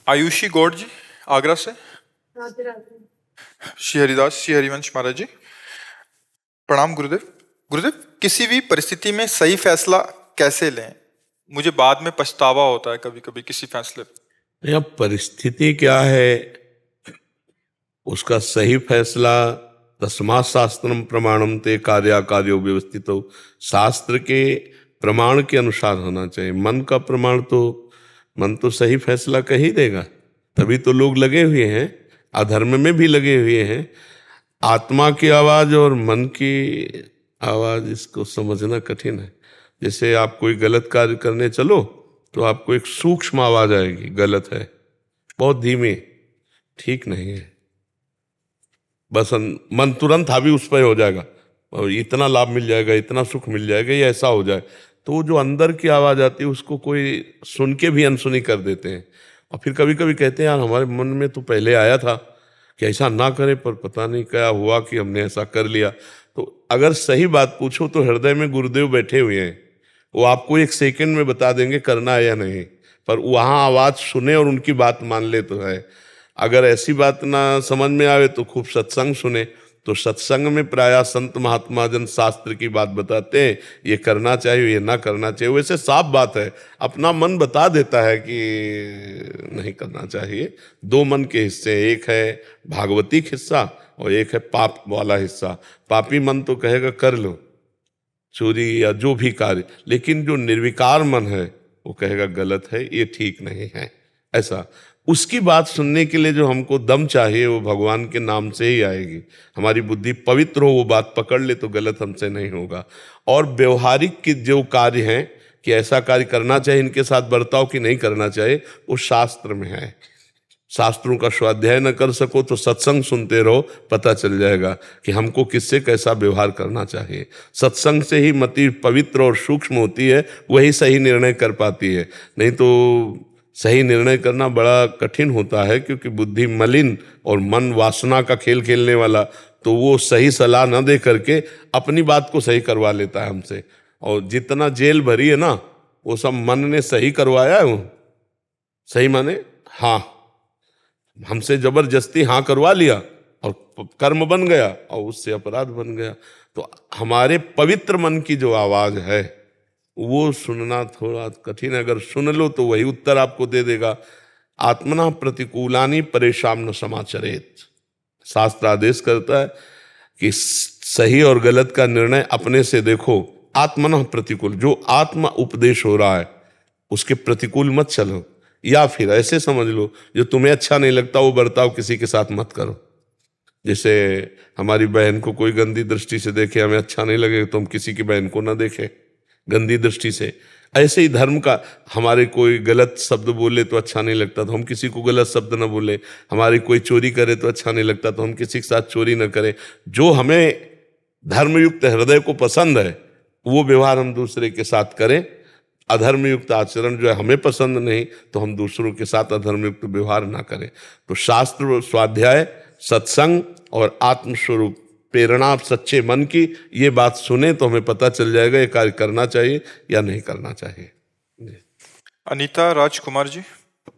आयुषी गौड़ जी आगरा से। राधे राधे। श्री हरिदास श्री हरिवंश महाराज जी, प्रणाम गुरुदेव। गुरुदेव, किसी भी परिस्थिति में सही फैसला कैसे लें? मुझे बाद में पछतावा होता है कभी कभी किसी फैसले पे। यह परिस्थिति क्या है, उसका सही फैसला तस्मात् शास्त्रम प्रमाणम ते कार्याकार्यो व्यवस्थितो, शास्त्र के प्रमाण के अनुसार होना चाहिए। मन का प्रमाण तो मन तो सही फैसला कह ही देगा, तभी तो लोग लगे हुए हैं, अधर्म में भी लगे हुए हैं। आत्मा की आवाज और मन की आवाज, इसको समझना कठिन है। जैसे आप कोई गलत कार्य करने चलो तो आपको एक सूक्ष्म आवाज आएगी, गलत है, बहुत धीमी, ठीक नहीं है, बस मन तुरंत हावी उस पर हो जाएगा और इतना लाभ मिल जाएगा, इतना सुख मिल जाएगा, ये ऐसा हो जाए। तो जो अंदर की आवाज आती है उसको कोई सुन के भी अनसुनी कर देते हैं। और फिर कभी कभी कहते हैं यार हमारे मन में तो पहले आया था कि ऐसा ना करें, पर पता नहीं क्या हुआ कि हमने ऐसा कर लिया। तो अगर सही बात पूछो तो हृदय में गुरुदेव बैठे हुए हैं, वो आपको एक सेकंड में बता देंगे करना है या नहीं, पर वहाँ आवाज सुने और उनकी बात मान ले तो है। अगर ऐसी बात ना समझ में आवे तो खूब सत्संग सुने, तो सत्संग में प्रायः संत महात्मा जन शास्त्र की बात बताते हैं, ये करना चाहिए ये ना करना चाहिए। वैसे साफ बात है, अपना मन बता देता है कि नहीं करना चाहिए। दो मन के हिस्से, एक है भागवतिक हिस्सा और एक है पाप वाला हिस्सा। पापी मन तो कहेगा कर लो चोरी या जो भी कार्य, लेकिन जो निर्विकार मन है वो कहेगा गलत है, ये ठीक नहीं है। ऐसा उसकी बात सुनने के लिए जो हमको दम चाहिए वो भगवान के नाम से ही आएगी। हमारी बुद्धि पवित्र हो, वो बात पकड़ ले तो गलत हमसे नहीं होगा। और व्यवहारिक के जो कार्य हैं कि ऐसा कार्य करना चाहिए, इनके साथ बर्ताव कि नहीं करना चाहिए, वो शास्त्र में है। शास्त्रों का स्वाध्याय न कर सको तो सत्संग सुनते रहो, पता चल जाएगा कि हमको किससे कैसा व्यवहार करना चाहिए। सत्संग से ही मति पवित्र और सूक्ष्म होती है, वही सही निर्णय कर पाती है। नहीं तो सही निर्णय करना बड़ा कठिन होता है, क्योंकि बुद्धि मलिन और मन वासना का खेल खेलने वाला, तो वो सही सलाह न दे करके अपनी बात को सही करवा लेता है हमसे। और जितना जेल भरी है ना, वो सब मन ने सही करवाया है। वो सही माने हाँ, हमसे जबरदस्ती हाँ करवा लिया और कर्म बन गया और उससे अपराध बन गया। तो हमारे पवित्र मन की जो आवाज है वो सुनना थोड़ा कठिन है। अगर सुन लो तो वही उत्तर आपको दे देगा। आत्मना प्रतिकूलानि परेशान न समाचरेत, शास्त्र आदेश करता है कि सही और गलत का निर्णय अपने से देखो। आत्मना प्रतिकूल, जो आत्मा उपदेश हो रहा है उसके प्रतिकूल मत चलो। या फिर ऐसे समझ लो, जो तुम्हें अच्छा नहीं लगता वो बर्ताव किसी के साथ मत करो। जैसे हमारी बहन को कोई गंदी दृष्टि से देखे, हमें अच्छा नहीं लगे तो हम किसी की बहन को ना देखें गंदी दृष्टि से। ऐसे ही धर्म का, हमारे कोई गलत शब्द बोले तो अच्छा नहीं लगता तो हम किसी को गलत शब्द ना बोले, हमारी कोई चोरी करे तो अच्छा नहीं लगता तो हम किसी के साथ चोरी ना करें। जो हमें धर्मयुक्त हृदय को पसंद है वो व्यवहार हम दूसरे के साथ करें। अधर्मयुक्त आचरण जो है हमें पसंद नहीं तो हम दूसरों के साथ अधर्मयुक्त व्यवहार ना करें। तो शास्त्र, स्वाध्याय, सत्संग और आत्मस्वरूप प्रेरणा सच्चे मन की, ये बात सुने तो हमें पता चल जाएगा ये कार्य करना चाहिए या नहीं करना चाहिए। अनीता राजकुमार जी।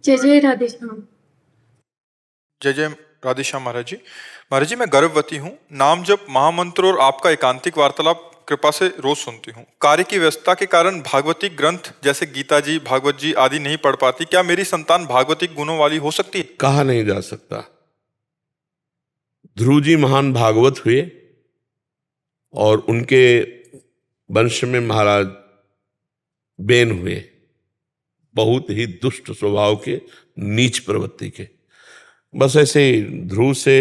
जय जय राधे श्याम। जय जय राधेश्याम महाराज जी। महाराज जी, मैं गर्भवती हूँ। नाम जप, महामंत्र और आपका एकांतिक वार्तालाप कृपा से रोज सुनती हूँ। कार्य की व्यस्तता के कारण भागवती ग्रंथ जैसे गीता जी, भागवत जी आदि नहीं पढ़ पाती। क्या मेरी संतान भागवतिक गुणों वाली हो सकती है? कहा नहीं जा सकता। ध्रुव जी महान भागवत हुए और उनके वंश में महाराज बेन हुए, बहुत ही दुष्ट स्वभाव के, नीच प्रवृत्ति के। बस ऐसे ही ध्रुव से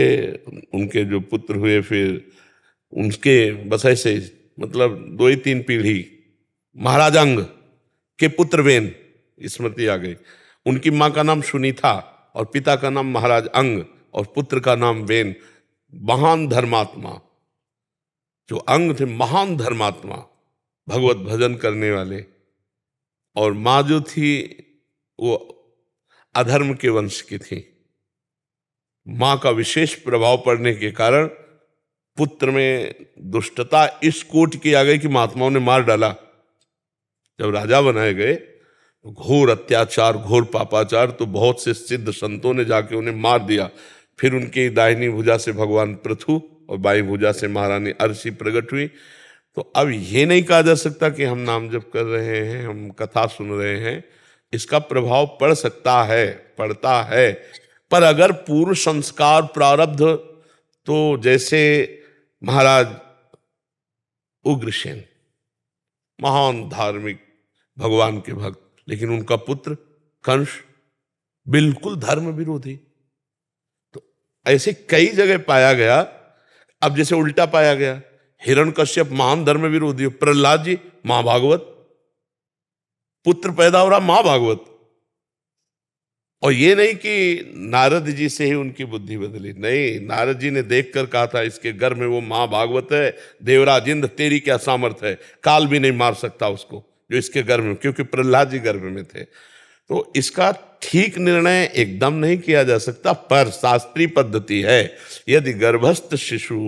उनके जो पुत्र हुए, फिर उनके बस ऐसे मतलब 2 ही 3 पीढ़ी महाराज अंग के पुत्र बेन, स्मृति आ गई। उनकी माँ का नाम सुनीता और पिता का नाम महाराज अंग और पुत्र का नाम बेन। महान धर्मात्मा जो अंग थे, महान धर्मात्मा, भगवत भजन करने वाले। और माँ जो थी वो अधर्म के वंश की थी। माँ का विशेष प्रभाव पड़ने के कारण पुत्र में दुष्टता इस कोट की आ गई कि महात्माओं ने मार डाला। जब राजा बनाए गए घोर अत्याचार, घोर पापाचार, तो बहुत से सिद्ध संतों ने जाके उन्हें मार दिया। फिर उनकी दाहिनी भुजा से भगवान पृथु और बाईं भुजा से महारानी अर्शी प्रकट हुई। तो अब ये नहीं कहा जा सकता कि हम नाम जप कर रहे हैं, हम कथा सुन रहे हैं, इसका प्रभाव पड़ सकता है, पड़ता है। पर अगर पूर्व संस्कार प्रारब्ध, तो जैसे महाराज उग्रसेन, महान धार्मिक भगवान के भक्त, लेकिन उनका पुत्र कंस बिल्कुल धर्म विरोधी। तो ऐसे कई जगह पाया गया। अब जैसे उल्टा पाया गया, हिरण्यकश्यप महान धर्म विरोधी, प्रहलाद जी महाभागवत, पुत्र पैदा हो रहा महाभागवत। और ये नहीं कि नारद जी से ही उनकी बुद्धि बदली, नहीं, नारद जी ने देखकर कहा था इसके गर्भ में वो महाभागवत है, देवराज इंद्र तेरी क्या सामर्थ्य है, काल भी नहीं मार सकता उसको जो इसके गर्भ में, क्योंकि प्रहलाद जी गर्भ में थे। तो इसका ठीक निर्णय एकदम नहीं किया जा सकता, पर शास्त्रीय पद्धति है, यदि गर्भस्थ शिशु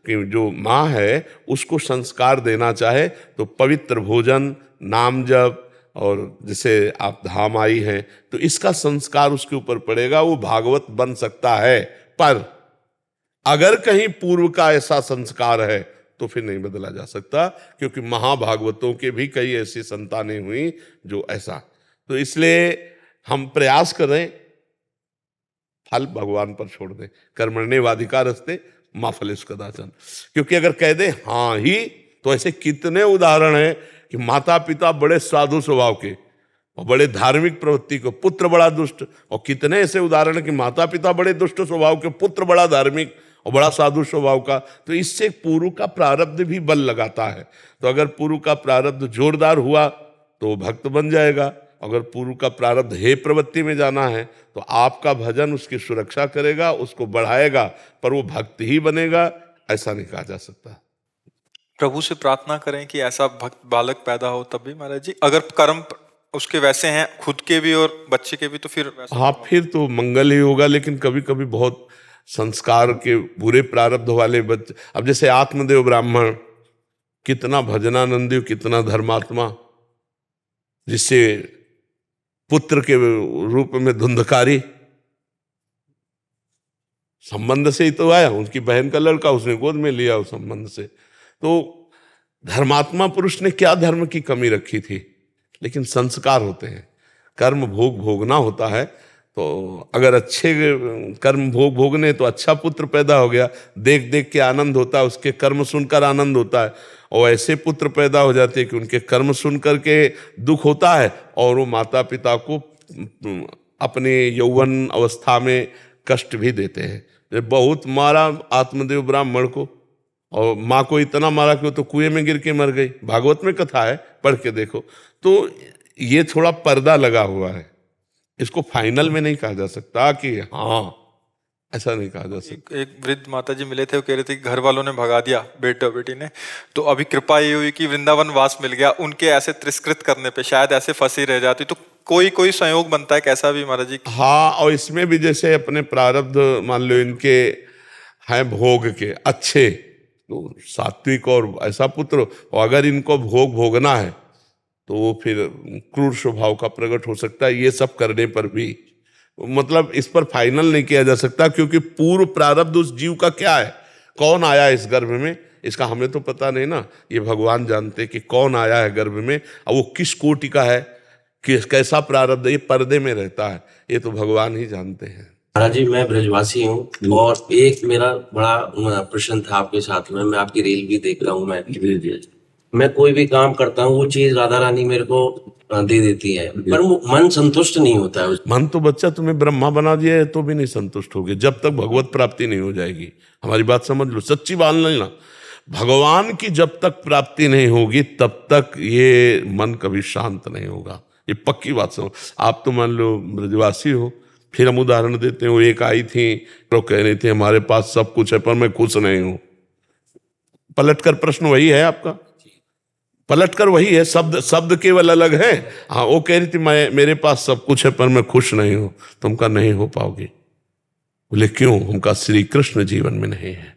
की जो माँ है उसको संस्कार देना चाहे तो पवित्र भोजन, नाम जप, और जैसे आप धाम आई हैं तो इसका संस्कार उसके ऊपर पड़ेगा, वो भागवत बन सकता है। पर अगर कहीं पूर्व का ऐसा संस्कार है तो फिर नहीं बदला जा सकता, क्योंकि महाभागवतों के भी कई ऐसी संतानें हुई जो ऐसा। तो इसलिए हम प्रयास करें, फल भगवान पर छोड़ दें, कर्मण्येवाधिकारस्ते मा फलेषु कदाचन। क्योंकि अगर कह दे हाँ ही, तो ऐसे कितने उदाहरण हैं कि माता पिता बड़े साधु स्वभाव के और बड़े धार्मिक प्रवृत्ति को, पुत्र बड़ा दुष्ट, और कितने ऐसे उदाहरण हैं कि माता पिता बड़े दुष्ट स्वभाव के, पुत्र बड़ा धार्मिक और बड़ा साधु स्वभाव का। तो इससे पूर्व का प्रारब्ध भी बल लगाता है। तो अगर पूर्व का प्रारब्ध जोरदार हुआ तो भक्त बन जाएगा, अगर पूर्व का प्रारब्ध हे प्रवृत्ति में जाना है तो आपका भजन उसकी सुरक्षा करेगा, उसको बढ़ाएगा, पर वो भक्त ही बनेगा ऐसा नहीं कहा जा सकता। प्रभु से प्रार्थना करें कि ऐसा भक्त बालक पैदा हो तब भी महाराज जी, अगर कर्म उसके वैसे हैं खुद के भी और बच्चे के भी, तो फिर हाँ, फिर तो मंगल ही होगा। लेकिन कभी कभी बहुत संस्कार के बुरे प्रारब्ध वाले बच्चे, अब जैसे आत्मदेव ब्राह्मण, कितना भजनानंदी, कितना धर्मात्मा, जिससे पुत्र के रूप में धुंधकारी, संबंध से ही तो आया, उनकी बहन का लड़का उसने गोद में लिया उस संबंध से। तो धर्मात्मा पुरुष ने क्या धर्म की कमी रखी थी, लेकिन संस्कार होते हैं, कर्म भोग भोगना होता है। तो अगर अच्छे कर्म भोग भोगने तो अच्छा पुत्र पैदा हो गया, देख देख के आनंद होता है, उसके कर्म सुनकर आनंद होता है। और ऐसे पुत्र पैदा हो जाते हैं कि उनके कर्म सुन करके दुख होता है, और वो माता पिता को अपने यौवन अवस्था में कष्ट भी देते हैं। बहुत मारा आत्मदेव ब्राह्मण को, और माँ को इतना मारा कि वो तो कुएं में गिर के मर गई। भागवत में कथा है, पढ़ के देखो। तो ये थोड़ा पर्दा लगा हुआ है, इसको फाइनल में नहीं कहा जा सकता कि हाँ, ऐसा नहीं कहा जा सकता। एक वृद्ध माता जी मिले थे, वो कह रहे थे कि घर वालों ने भगा दिया बेटा बेटी ने, तो अभी कृपा ये हुई कि वृंदावन वास मिल गया। उनके ऐसे तिरस्कृत करने पे शायद ऐसे फंसी रह जाती, तो कोई कोई संयोग बनता है कैसा भी महाराज जी। हाँ, और इसमें भी जैसे अपने प्रारब्ध मान लो इनके हैं भोग के अच्छे, तो सात्विक और ऐसा पुत्र, और अगर इनको भोग भोगना है तो वो फिर क्रूर स्वभाव का प्रकट हो सकता है। ये सब करने पर भी मतलब इस पर फाइनल नहीं किया जा सकता, क्योंकि पूर्व प्रारब्ध उस जीव का क्या है, कौन आया इस गर्भ में, इसका हमें तो पता नहीं ना। ये भगवान जानते कि कौन आया है गर्भ में, और वो किस कोटि का है, किस कैसा प्रारब्ध, ये पर्दे में रहता है, ये तो भगवान ही जानते हैं। महाराज जी, मैं ब्रजवासी हूँ, और एक मेरा बड़ा प्रश्न था आपके साथ में। मैं आपकी रील भी देख रहा हूँ। मैं कोई भी काम करता हूँ, वो चीज राधा रानी मेरे को दे देती है, पर वो मन संतुष्ट नहीं होता है। मन तो बच्चा तुम्हें ब्रह्मा बना दिया है तो भी नहीं संतुष्ट होगे, जब तक भगवत प्राप्ति नहीं हो जाएगी। हमारी बात समझ लो, सच्ची बात लेना, भगवान की जब तक प्राप्ति नहीं होगी तब तक ये मन कभी शांत नहीं होगा, ये पक्की बात समझो। आप तो मान लो ब्रजवासी हो, फिर हम उदाहरण देते हैं, वो एक आई थी तो कह रही थी हमारे पास सब कुछ है पर मैं खुश नहीं हूं। पलटकर प्रश्न वही है आपका, पलटकर वही है, शब्द केवल अलग है। हाँ, वो कह रही थी मेरे पास सब कुछ है पर मैं खुश नहीं हूं। तुम का नहीं हो पाओगी। बोले क्यों? उनका श्री कृष्ण जीवन में नहीं है।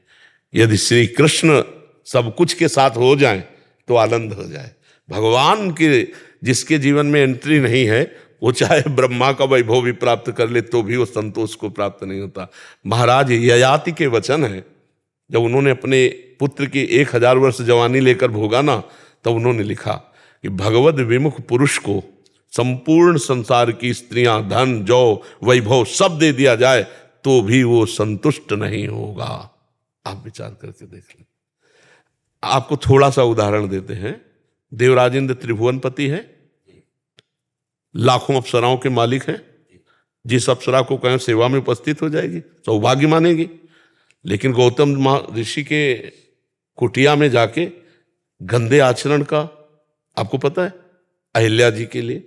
यदि श्री कृष्ण सब कुछ के साथ हो जाए तो आनंद हो जाए। भगवान के जिसके जीवन में एंट्री नहीं है वो चाहे ब्रह्मा का वैभव भी प्राप्त कर ले तो भी वो संतोष को प्राप्त नहीं होता। महाराज ययाति के वचन है, जब उन्होंने अपने पुत्र की 1000 वर्ष जवानी लेकर भोगा ना, तब उन्होंने लिखा कि भगवद विमुख पुरुष को संपूर्ण संसार की स्त्रियां, धन, जौ, वैभव सब दे दिया जाए तो भी वो संतुष्ट नहीं होगा। आप विचार करके देख लें। आपको थोड़ा सा उदाहरण देते हैं। देवराजेंद्र त्रिभुवनपति है, लाखों अप्सराओं के मालिक हैं। जिस अप्सरा को कहें सेवा में उपस्थित हो जाएगी, सौभाग्य मानेगी। लेकिन गौतम ऋषि के कुटिया में जाके गंदे आचरण का आपको पता है, अहिल्या जी के लिए,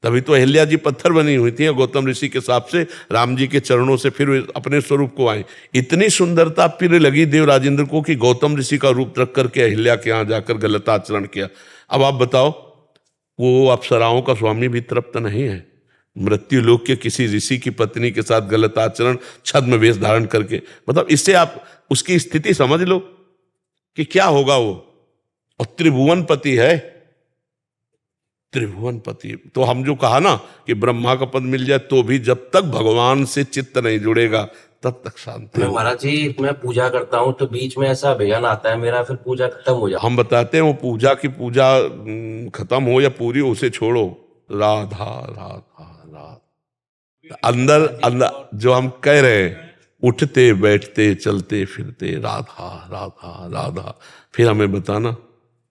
तभी तो अहिल्या जी पत्थर बनी हुई थी। गौतम ऋषि के साप से राम जी के चरणों से फिर अपने स्वरूप को आए। इतनी सुंदरता फिर लगी देवराजेंद्र को कि गौतम ऋषि का रूप रख करके अहिल्या के यहाँ जाकर गलत आचरण किया। अब आप बताओ, वो अप्सराओं का स्वामी भी तृप्त नहीं है। मृत्यु लोक के किसी ऋषि की पत्नी के साथ गलत आचरण, छद्म वेश धारण करके, मतलब इससे आप उसकी स्थिति समझ लो कि क्या होगा वो। और त्रिभुवनपति है, त्रिभुवनपति। तो हम जो कहा ना कि ब्रह्मा का पद मिल जाए तो भी जब तक भगवान से चित्त नहीं जुड़ेगा तब तक शांति मैं होगी। महाराज जी, मैं पूजा करता हूँ तो बीच में ऐसा विघ्न आता है मेरा, फिर पूजा खत्म हो जाती हम बताते हैं वो पूजा की पूजा खत्म हो या पूरी हो, उसे छोड़ो। राधा राधा राधा अंदर अंदर जो हम कह रहे हैं, उठते बैठते चलते फिरते राधा राधा राधा। फिर हमें बताना,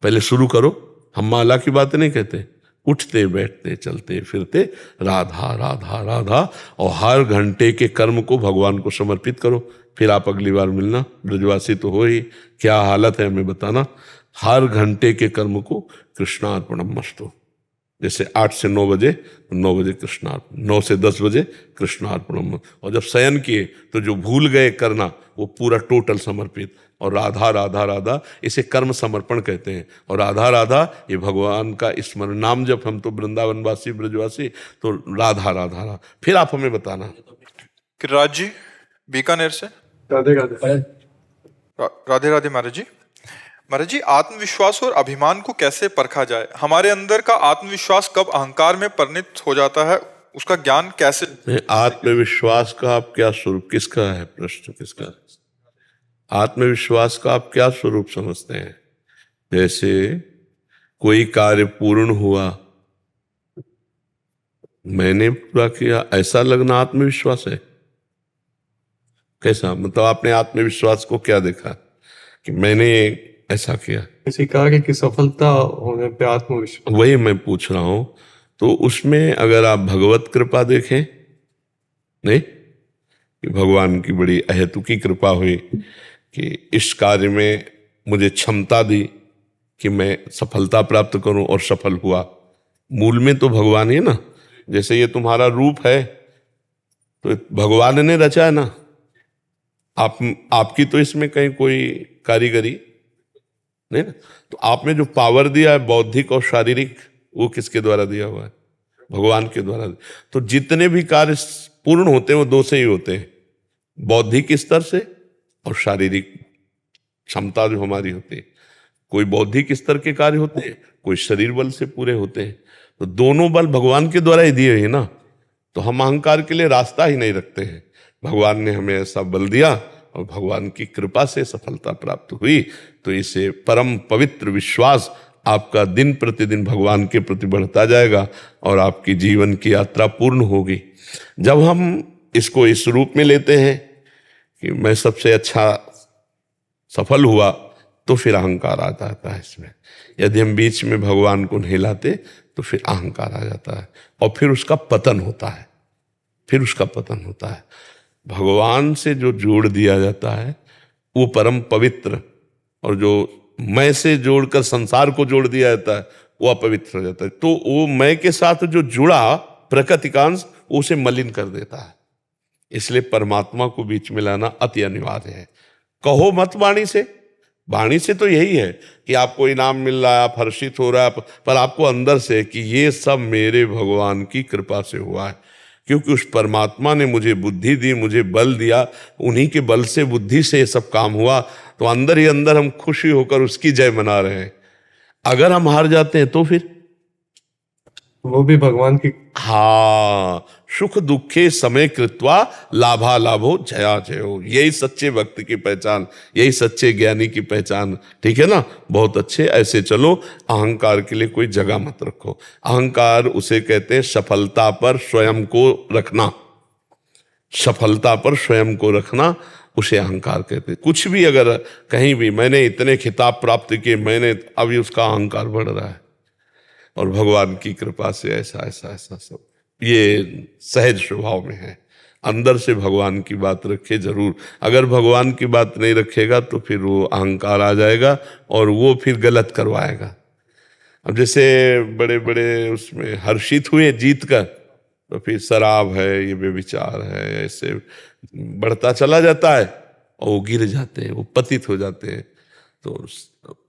पहले शुरू करो। हम माला की बात नहीं कहते, उठते बैठते चलते फिरते राधा राधा राधा। और हर घंटे के कर्म को भगवान को समर्पित करो। फिर आप अगली बार मिलना, ब्रजवासी तो हो ही, क्या हालत है हमें बताना। हर घंटे के कर्म को कृष्णार्पणमस्तु। जैसे 8 से 9 बजे, 9 बजे कृष्णार्पण, 9 से 10 बजे कृष्णार्पणम। और जब शयन किए तो जो भूल गए करना वो पूरा टोटल समर्पित। और राधा राधा राधा, इसे कर्म समर्पण कहते हैं। और राधा राधा ये भगवान का स्मरण नाम। जब हम तो वृंदावनवासी ब्रजवासी, तो राधा राधा राधा। फिर आप हमें बताना। किराज जी बीकानेर से। राधे राधे। राधे राधे महाराज जी। महाराज जी, आत्मविश्वास और अभिमान को कैसे परखा जाए? हमारे अंदर का आत्मविश्वास कब अहंकार में परिणत हो जाता है, उसका ज्ञान कैसे? आत्मविश्वास का आप क्या स्वरूप, किसका है प्रश्न, किसका है? आत्मविश्वास का आप क्या स्वरूप समझते हैं? जैसे कोई कार्य पूर्ण हुआ, मैंने पूरा किया, ऐसा लगना आत्मविश्वास है? कैसा मतलब आपने आत्मविश्वास को क्या देखा कि मैंने ऐसा किया? किसी कार्य की सफलता होने पे आत्मविश्वास। वही मैं पूछ रहा हूं। तो उसमें अगर आप भगवत कृपा देखें, नहीं कि भगवान की बड़ी अहेतुकी कृपा हुई कि इस कार्य में मुझे क्षमता दी कि मैं सफलता प्राप्त करूं और सफल हुआ। मूल में तो भगवान ही है ना। जैसे ये तुम्हारा रूप है तो भगवान ने रचा है ना। आपकी तो इसमें कहीं कोई कारीगरी नहीं ना। तो आप में जो पावर दिया है बौद्धिक और शारीरिक, वो किसके द्वारा दिया हुआ है? भगवान के द्वारा। तो जितने भी कार्य पूर्ण होते हैं वो दो से ही होते हैं, बौद्धिक स्तर से और शारीरिक क्षमता जो हमारी होती है। कोई बौद्धिक स्तर के कार्य होते हैं, कोई शरीर बल से पूरे होते हैं। तो दोनों बल भगवान के द्वारा ही दिए हैं ना। तो हम अहंकार के लिए रास्ता ही नहीं रखते हैं। भगवान ने हमें ऐसा बल दिया और भगवान की कृपा से सफलता प्राप्त हुई। तो इसे परम पवित्र विश्वास आपका दिन प्रतिदिन भगवान के प्रति बढ़ता जाएगा और आपकी जीवन की यात्रा पूर्ण होगी। जब हम इसको इस रूप में लेते हैं कि मैं सबसे अच्छा सफल हुआ, तो फिर अहंकार आ जाता है इसमें। यदि हम बीच में भगवान को नहीं लाते तो फिर अहंकार आ जाता है और फिर उसका पतन होता है। फिर उसका पतन होता है। भगवान से जो जोड़ दिया जाता है वो परम पवित्र, और जो मैं से जोड़कर संसार को जोड़ दिया जाता है वो अपवित्र हो जाता है। तो वो मैं के साथ जो जुड़ा प्रकृतिकांश उसे मलिन कर देता है। इसलिए परमात्मा को बीच में लाना अति अनिवार्य है। कहो मत वाणी से, वाणी से तो यही है कि आपको इनाम मिल रहा है, आप हर्षित हो रहा है, पर आपको अंदर से कि ये सब मेरे भगवान की कृपा से हुआ है, क्योंकि उस परमात्मा ने मुझे बुद्धि दी, मुझे बल दिया, उन्हीं के बल से बुद्धि से ये सब काम हुआ। तो अंदर ही अंदर हम खुशी होकर उसकी जय मना रहे हैं। अगर हम हार जाते हैं तो फिर वो भी भगवान की हाँ, सुख दुखे समय कृत्वा लाभा लाभो जया जयो, यही सच्चे भक्त की पहचान, यही सच्चे ज्ञानी की पहचान। ठीक है ना, बहुत अच्छे, ऐसे चलो। अहंकार के लिए कोई जगह मत रखो। अहंकार उसे कहते हैं सफलता पर स्वयं को रखना, सफलता पर स्वयं को रखना उसे अहंकार कहते हैं। कुछ भी अगर कहीं भी मैंने इतने खिताब प्राप्त किए, मैंने, अभी उसका अहंकार बढ़ रहा है। और भगवान की कृपा से ऐसा ऐसा ऐसा सब ये सहज स्वभाव में है। अंदर से भगवान की बात रखे जरूर। अगर भगवान की बात नहीं रखेगा तो फिर वो अहंकार आ जाएगा और वो फिर गलत करवाएगा। अब जैसे बड़े बड़े उसमें हर्षित हुए जीत कर, तो फिर शराब है, ये व्यभिचार है, ऐसे बढ़ता चला जाता है और वो गिर जाते हैं, वो पतित हो जाते हैं। तो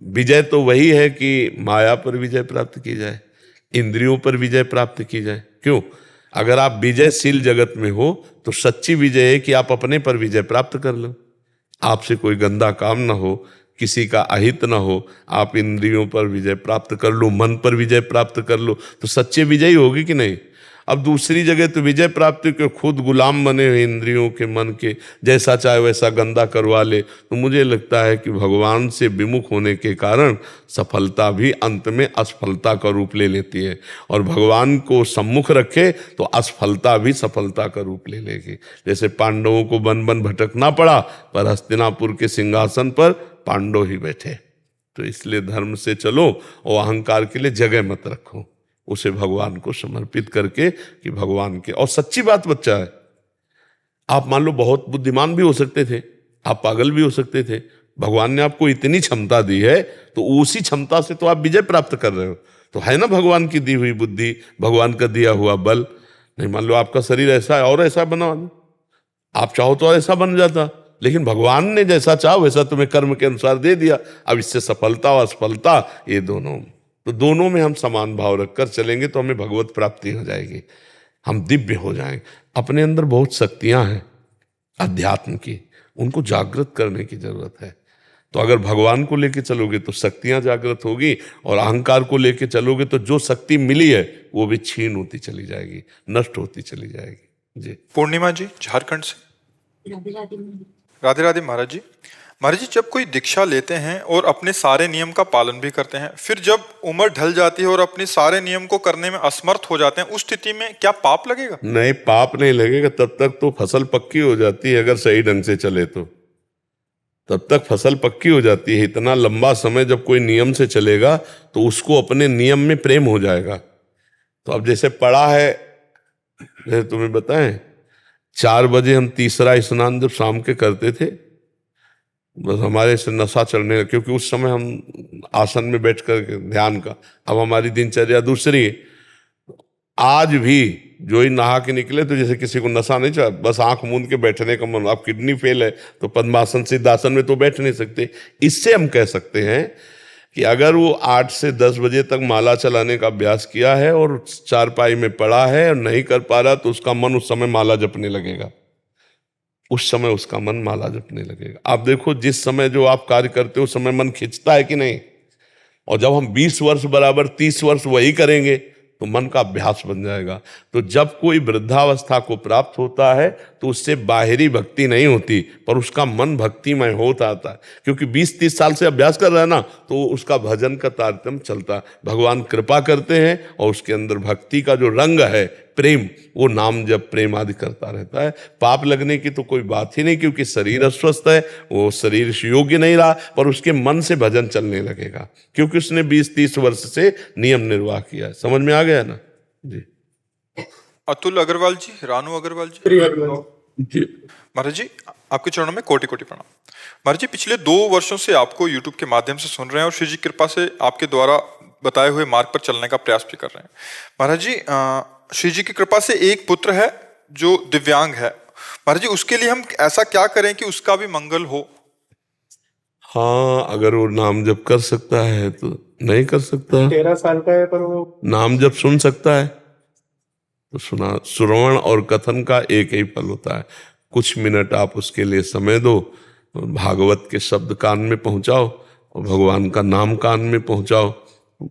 विजय तो वही है कि माया पर विजय प्राप्त की जाए, इंद्रियों पर विजय प्राप्त की जाए। क्यों? अगर आप विजयशील जगत में हो तो सच्ची विजय है कि आप अपने पर विजय प्राप्त कर लो, आपसे कोई गंदा काम ना हो, किसी का अहित ना हो, आप इंद्रियों पर विजय प्राप्त कर लो, मन पर विजय प्राप्त कर लो, तो सच्चे विजयी होगी कि नहीं। अब दूसरी जगह तो विजय प्राप्ति के खुद गुलाम बने हुए इंद्रियों के, मन के, जैसा चाहे वैसा गंदा करवा ले। तो मुझे लगता है कि भगवान से विमुख होने के कारण सफलता भी अंत में असफलता का रूप ले लेती है, और भगवान को सम्मुख रखे तो असफलता भी सफलता का रूप ले लेगी। जैसे पांडवों को वन वन भटकना पड़ा, पर हस्तिनापुर के सिंहासन पर पांडव ही बैठे। तो इसलिए धर्म से चलो और अहंकार के लिए जगह मत रखो, उसे भगवान को समर्पित करके कि भगवान के। और सच्ची बात बच्चा है, आप मान लो बहुत बुद्धिमान भी हो सकते थे, आप पागल भी हो सकते थे, भगवान ने आपको इतनी क्षमता दी है तो उसी क्षमता से तो आप विजय प्राप्त कर रहे हो। तो है ना भगवान की दी हुई बुद्धि, भगवान का दिया हुआ बल। नहीं मान लो आपका शरीर ऐसा है और ऐसा बना, आप चाहो तो ऐसा बन जाता, लेकिन भगवान ने जैसा चाहा वैसा तुम्हें कर्म के अनुसार दे दिया। अब इससे सफलता और असफलता ये दोनों, तो दोनों में हम समान भाव रखकर चलेंगे तो हमें भगवत प्राप्ति हो जाएगी, हम दिव्य हो जाएंगे। अपने अंदर बहुत शक्तियां हैं अध्यात्म की, उनको जागृत करने की जरूरत है। तो अगर भगवान को लेके चलोगे तो शक्तियां जागृत होगी, और अहंकार को लेके चलोगे तो जो शक्ति मिली है वो भी छीन होती चली जाएगी, नष्ट होती चली जाएगी। जी। पूर्णिमा जी झारखंड से। राधे राधे महाराज जी। महाराज जी, जब कोई दीक्षा लेते हैं और अपने सारे नियम का पालन भी करते हैं, फिर जब उम्र ढल जाती है और अपने सारे नियम को करने में असमर्थ हो जाते हैं, उस स्थिति में क्या पाप लगेगा? नहीं, पाप नहीं लगेगा। तब तक तो फसल पक्की हो जाती है, अगर सही ढंग से चले तो तब तक फसल पक्की हो जाती है। इतना लंबा समय जब कोई नियम से चलेगा तो उसको अपने नियम में प्रेम हो जाएगा। तो अब जैसे पढ़ा है, जैसे तुम्हें बताएं, 4 बजे हम तीसरा स्नान जब शाम के करते थे, बस हमारे से नशा चढ़ने लगा, क्योंकि उस समय हम आसन में बैठ कर ध्यान का, अब हमारी दिनचर्या दूसरी है। आज भी जो ही नहा के निकले तो जैसे किसी को नशा नहीं चढ़ा, बस आंख मूंद के बैठने का मन। अब किडनी फेल है तो पद्मासन सिद्धासन में तो बैठ नहीं सकते। इससे हम कह सकते हैं कि अगर वो 8 से 10 बजे तक माला चलाने का अभ्यास किया है और चारपाई में पड़ा है और नहीं कर पा रहा, तो उसका मन उस समय माला जपने लगेगा, उस समय उसका मन माला जपने लगेगा। आप देखो, जिस समय जो आप कार्य करते हो उस समय मन खिंचता है कि नहीं। और जब हम 20 वर्ष बराबर 30 वर्ष वही करेंगे तो मन का अभ्यास बन जाएगा। तो जब कोई वृद्धावस्था को प्राप्त होता है तो उससे बाहरी भक्ति नहीं होती, पर उसका मन भक्तिमय होता आता है, क्योंकि 20-30 साल से अभ्यास कर रहा है ना, तो उसका भजन का तारतम्य चलता है। भगवान कृपा करते हैं और उसके अंदर भक्ति का जो रंग है, प्रेम, वो नाम जब प्रेम आदि करता रहता है। पाप लगने की तो कोई बात ही नहीं, क्योंकि शरीर अस्वस्थ है, वो शरीर योग्य नहीं रहा, पर उसके मन से भजन चलने लगेगा, क्योंकि उसने 20-30 वर्ष से नियम निर्वाह किया है। समझ में आ गया ना जी। अतुल अग्रवाल जी, रानू अग्रवाल जी। महाराज जी, आपके चरणों में कोटि कोटि प्रणाम। महाराज जी, पिछले 2 वर्षों से आपको यूट्यूब के माध्यम से सुन रहे हैं और श्री जी कृपा से आपके द्वारा बताए हुए मार्ग पर चलने का प्रयास भी कर रहे हैं। महाराज जी, श्री जी की कृपा से एक पुत्र है जो दिव्यांग है। महाराज जी, उसके लिए हम ऐसा क्या करें कि उसका भी मंगल हो? हाँ, अगर वो नाम जप कर सकता है तो नहीं कर सकता। 13 साल का है, पर वो नाम जप सुन सकता है तो सुना। श्रवण और कथन का एक ही फल होता है। कुछ मिनट आप उसके लिए समय दो, भागवत के शब्द कान में पहुंचाओ और भगवान का नाम कान में पहुंचाओ,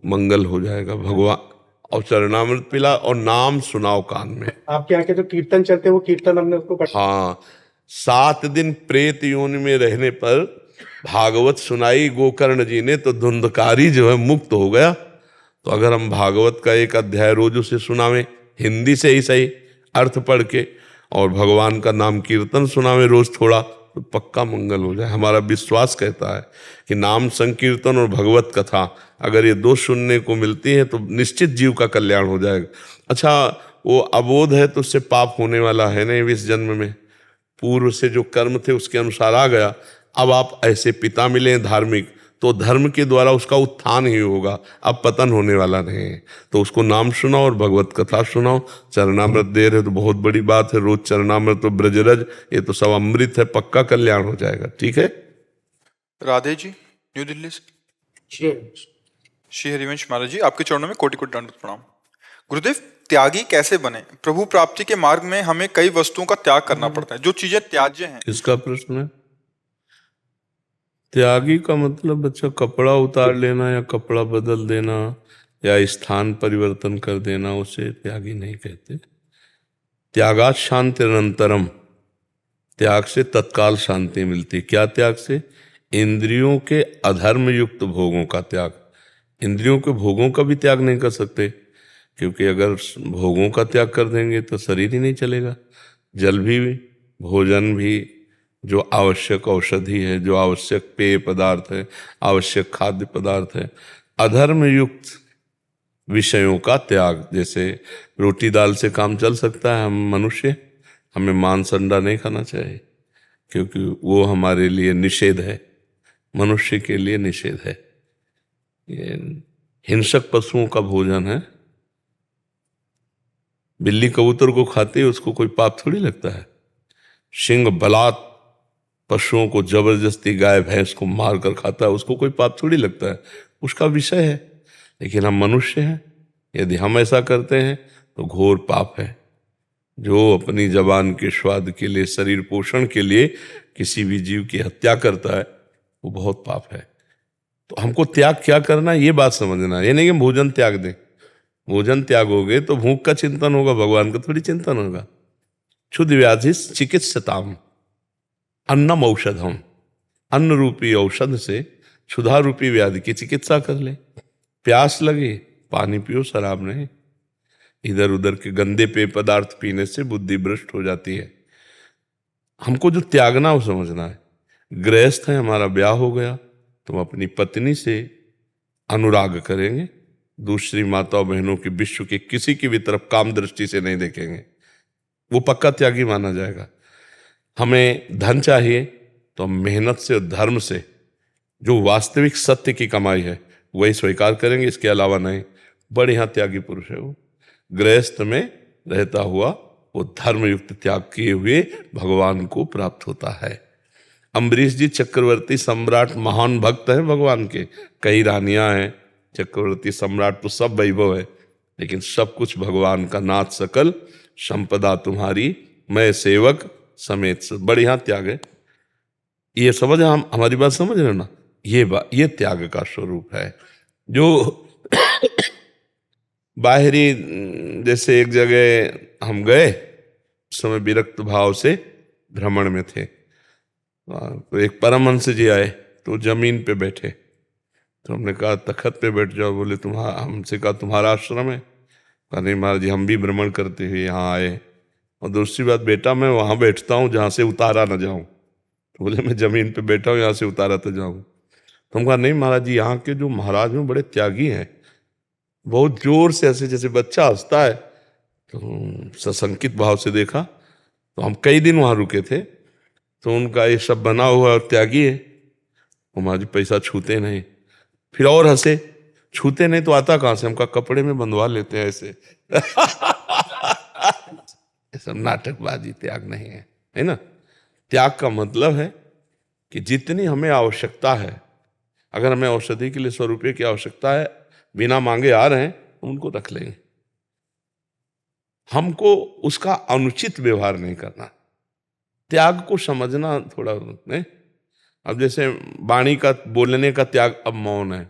मंगल हो जाएगा। भगवान और चरणामृत पिला और नाम सुनाओ कान में। आपके यहाँ के जो कीर्तन चलते हैं वो कीर्तन हमने उसको हाँ, 7 दिन प्रेत योनि में रहने पर भागवत सुनाई गोकर्ण जी ने तो धुंधकारी जो है मुक्त हो गया। तो अगर हम भागवत का एक अध्याय रोज उसे सुनावें, हिंदी से ही सही अर्थ पढ़ के, और भगवान का नाम कीर्तन सुनावें रोज थोड़ा, तो पक्का मंगल हो जाए। हमारा विश्वास कहता है कि नाम संकीर्तन और भगवत कथा अगर ये 2 सुनने को मिलती है तो निश्चित जीव का कल्याण हो जाएगा। अच्छा, वो अबोध है तो उससे पाप होने वाला है नहीं इस जन्म में, पूर्व से जो कर्म थे उसके अनुसार आ गया। अब आप ऐसे पिता मिले धार्मिक तो धर्म के द्वारा उसका उत्थान ही होगा, अब पतन होने वाला नहीं है। तो उसको नाम सुनाओ और भगवत कथा सुनाओ। चरणामृत दे रहे तो बहुत बड़ी बात है, रोज चरणामृत तो ब्रजरज, ये तो सब अमृत है, पक्का कल्याण हो जाएगा। ठीक है। राधे जी, न्यू दिल्ली से श्री हरिवंश महाराज जी, आपके चरणों में कोटि कोटि दंडवत प्रणाम। गुरुदेव, त्यागी कैसे बने? प्रभु प्राप्ति के मार्ग में हमें कई वस्तुओं का त्याग करना पड़ता है, जो चीजें त्याज्य हैं। किसका प्रश्न है? त्यागी का मतलब बच्चा कपड़ा उतार लेना या कपड़ा बदल देना या स्थान परिवर्तन कर देना, उसे त्यागी नहीं कहते। त्यागात शांति निरंतरम, त्याग से तत्काल शांति मिलती। क्या त्याग से? इंद्रियों के अधर्म युक्त भोगों का त्याग। इंद्रियों के भोगों का भी त्याग नहीं कर सकते, क्योंकि अगर भोगों का त्याग कर देंगे तो शरीर ही नहीं चलेगा। जल भी, भोजन भी, जो आवश्यक औषधि है, जो आवश्यक पेय पदार्थ है, आवश्यक खाद्य पदार्थ है, अधर्म युक्त विषयों का त्याग। जैसे रोटी दाल से काम चल सकता है, हम मनुष्य, हमें मांस अंडा नहीं खाना चाहिए, क्योंकि वो हमारे लिए निषेध है, मनुष्य के लिए निषेध है। ये हिंसक पशुओं का भोजन है। बिल्ली कबूतर को खाती है, उसको कोई पाप थोड़ी लगता है। सिंह बलात् पशुओं को जबरदस्ती गाय भैंस को मार कर खाता है, उसको कोई पाप थोड़ी लगता है, उसका विषय है। लेकिन हम मनुष्य हैं, यदि हम ऐसा करते हैं तो घोर पाप है। जो अपनी जबान के स्वाद के लिए, शरीर पोषण के लिए किसी भी जीव की हत्या करता है, वो बहुत पाप है। तो हमको त्याग क्या करना है, ये बात समझना है। ये नहीं कि भोजन त्याग दें। भोजन त्यागोगे तो भूख का चिंतन होगा, भगवान का थोड़ी चिंतन होगा। क्षुद्र व्याधि चिकित्सताम अन्नम औषधम, अन्न रूपी औषध से क्षुधा रूपी व्याधि की चिकित्सा कर ले। प्यास लगे, पानी पियो, शराब नहीं। इधर उधर के गंदे पेय पदार्थ पीने से बुद्धि भ्रष्ट हो जाती है। हमको जो त्यागना वो समझना है। गृहस्थ है, हमारा ब्याह हो गया तो हम अपनी पत्नी से अनुराग करेंगे, दूसरी माताओं बहनों की, विश्व के किसी की भी तरफ काम दृष्टि से नहीं देखेंगे, वो पक्का त्यागी माना जाएगा। हमें धन चाहिए तो हम मेहनत से और धर्म से जो वास्तविक सत्य की कमाई है वही स्वीकार करेंगे, इसके अलावा नहीं। बढ़िया त्यागी पुरुष है वो। गृहस्थ में रहता हुआ वो धर्मयुक्त त्याग किए हुए भगवान को प्राप्त होता है। अम्बरीश जी चक्रवर्ती सम्राट, महान भक्त है भगवान के। कई रानियां हैं, चक्रवर्ती सम्राट तो सब वैभव है, लेकिन सब कुछ भगवान का। नाथ सकल संपदा तुम्हारी, मैं सेवक समेत। बढ़िया त्याग है ये। समझ, हम हमारी बात समझ रहे ना? ये त्याग का स्वरूप है। जो बाहरी, जैसे एक जगह हम गए, उस समय विरक्त भाव से भ्रमण में थे, तो एक परमहंस जी आए तो जमीन पे बैठे, तो हमने कहा तखत पे बैठ जाओ। बोले तुम्हारा, हमसे कहा तुम्हारा आश्रम है? कहा नहीं महाराज जी, हम भी भ्रमण करते हुए यहाँ आए, और दूसरी बात बेटा मैं वहाँ बैठता हूँ जहाँ से उतारा ना जाऊँ। तो बोले मैं जमीन पे बैठा हूँ, यहाँ से उतारा तो जाऊँ। तो हम कहा नहीं महाराज जी, यहाँ के जो महाराज हैं बड़े त्यागी हैं। बहुत जोर से ऐसे जैसे बच्चा हंसता है, तो सशंकित भाव से देखा। तो हम कई दिन वहाँ रुके थे, तो उनका ये सब बना हुआ और त्यागी है। महाराज जी पैसा छूते नहीं। फिर और हंसे, छूते नहीं तो आता कहाँ से? हम कहा कपड़े में बंधवा लेते हैं ऐसे। ये सब नाटकबाजी, त्याग नहीं है, है ना? त्याग का मतलब है कि जितनी हमें आवश्यकता है, अगर हमें औषधि के लिए 100 रुपये की आवश्यकता है, बिना मांगे आ रहे हैं, उनको रख लेंगे। हमको उसका अनुचित व्यवहार नहीं करना। त्याग को समझना थोड़ा नहीं। अब जैसे वाणी का, बोलने का त्याग, अब मौन है।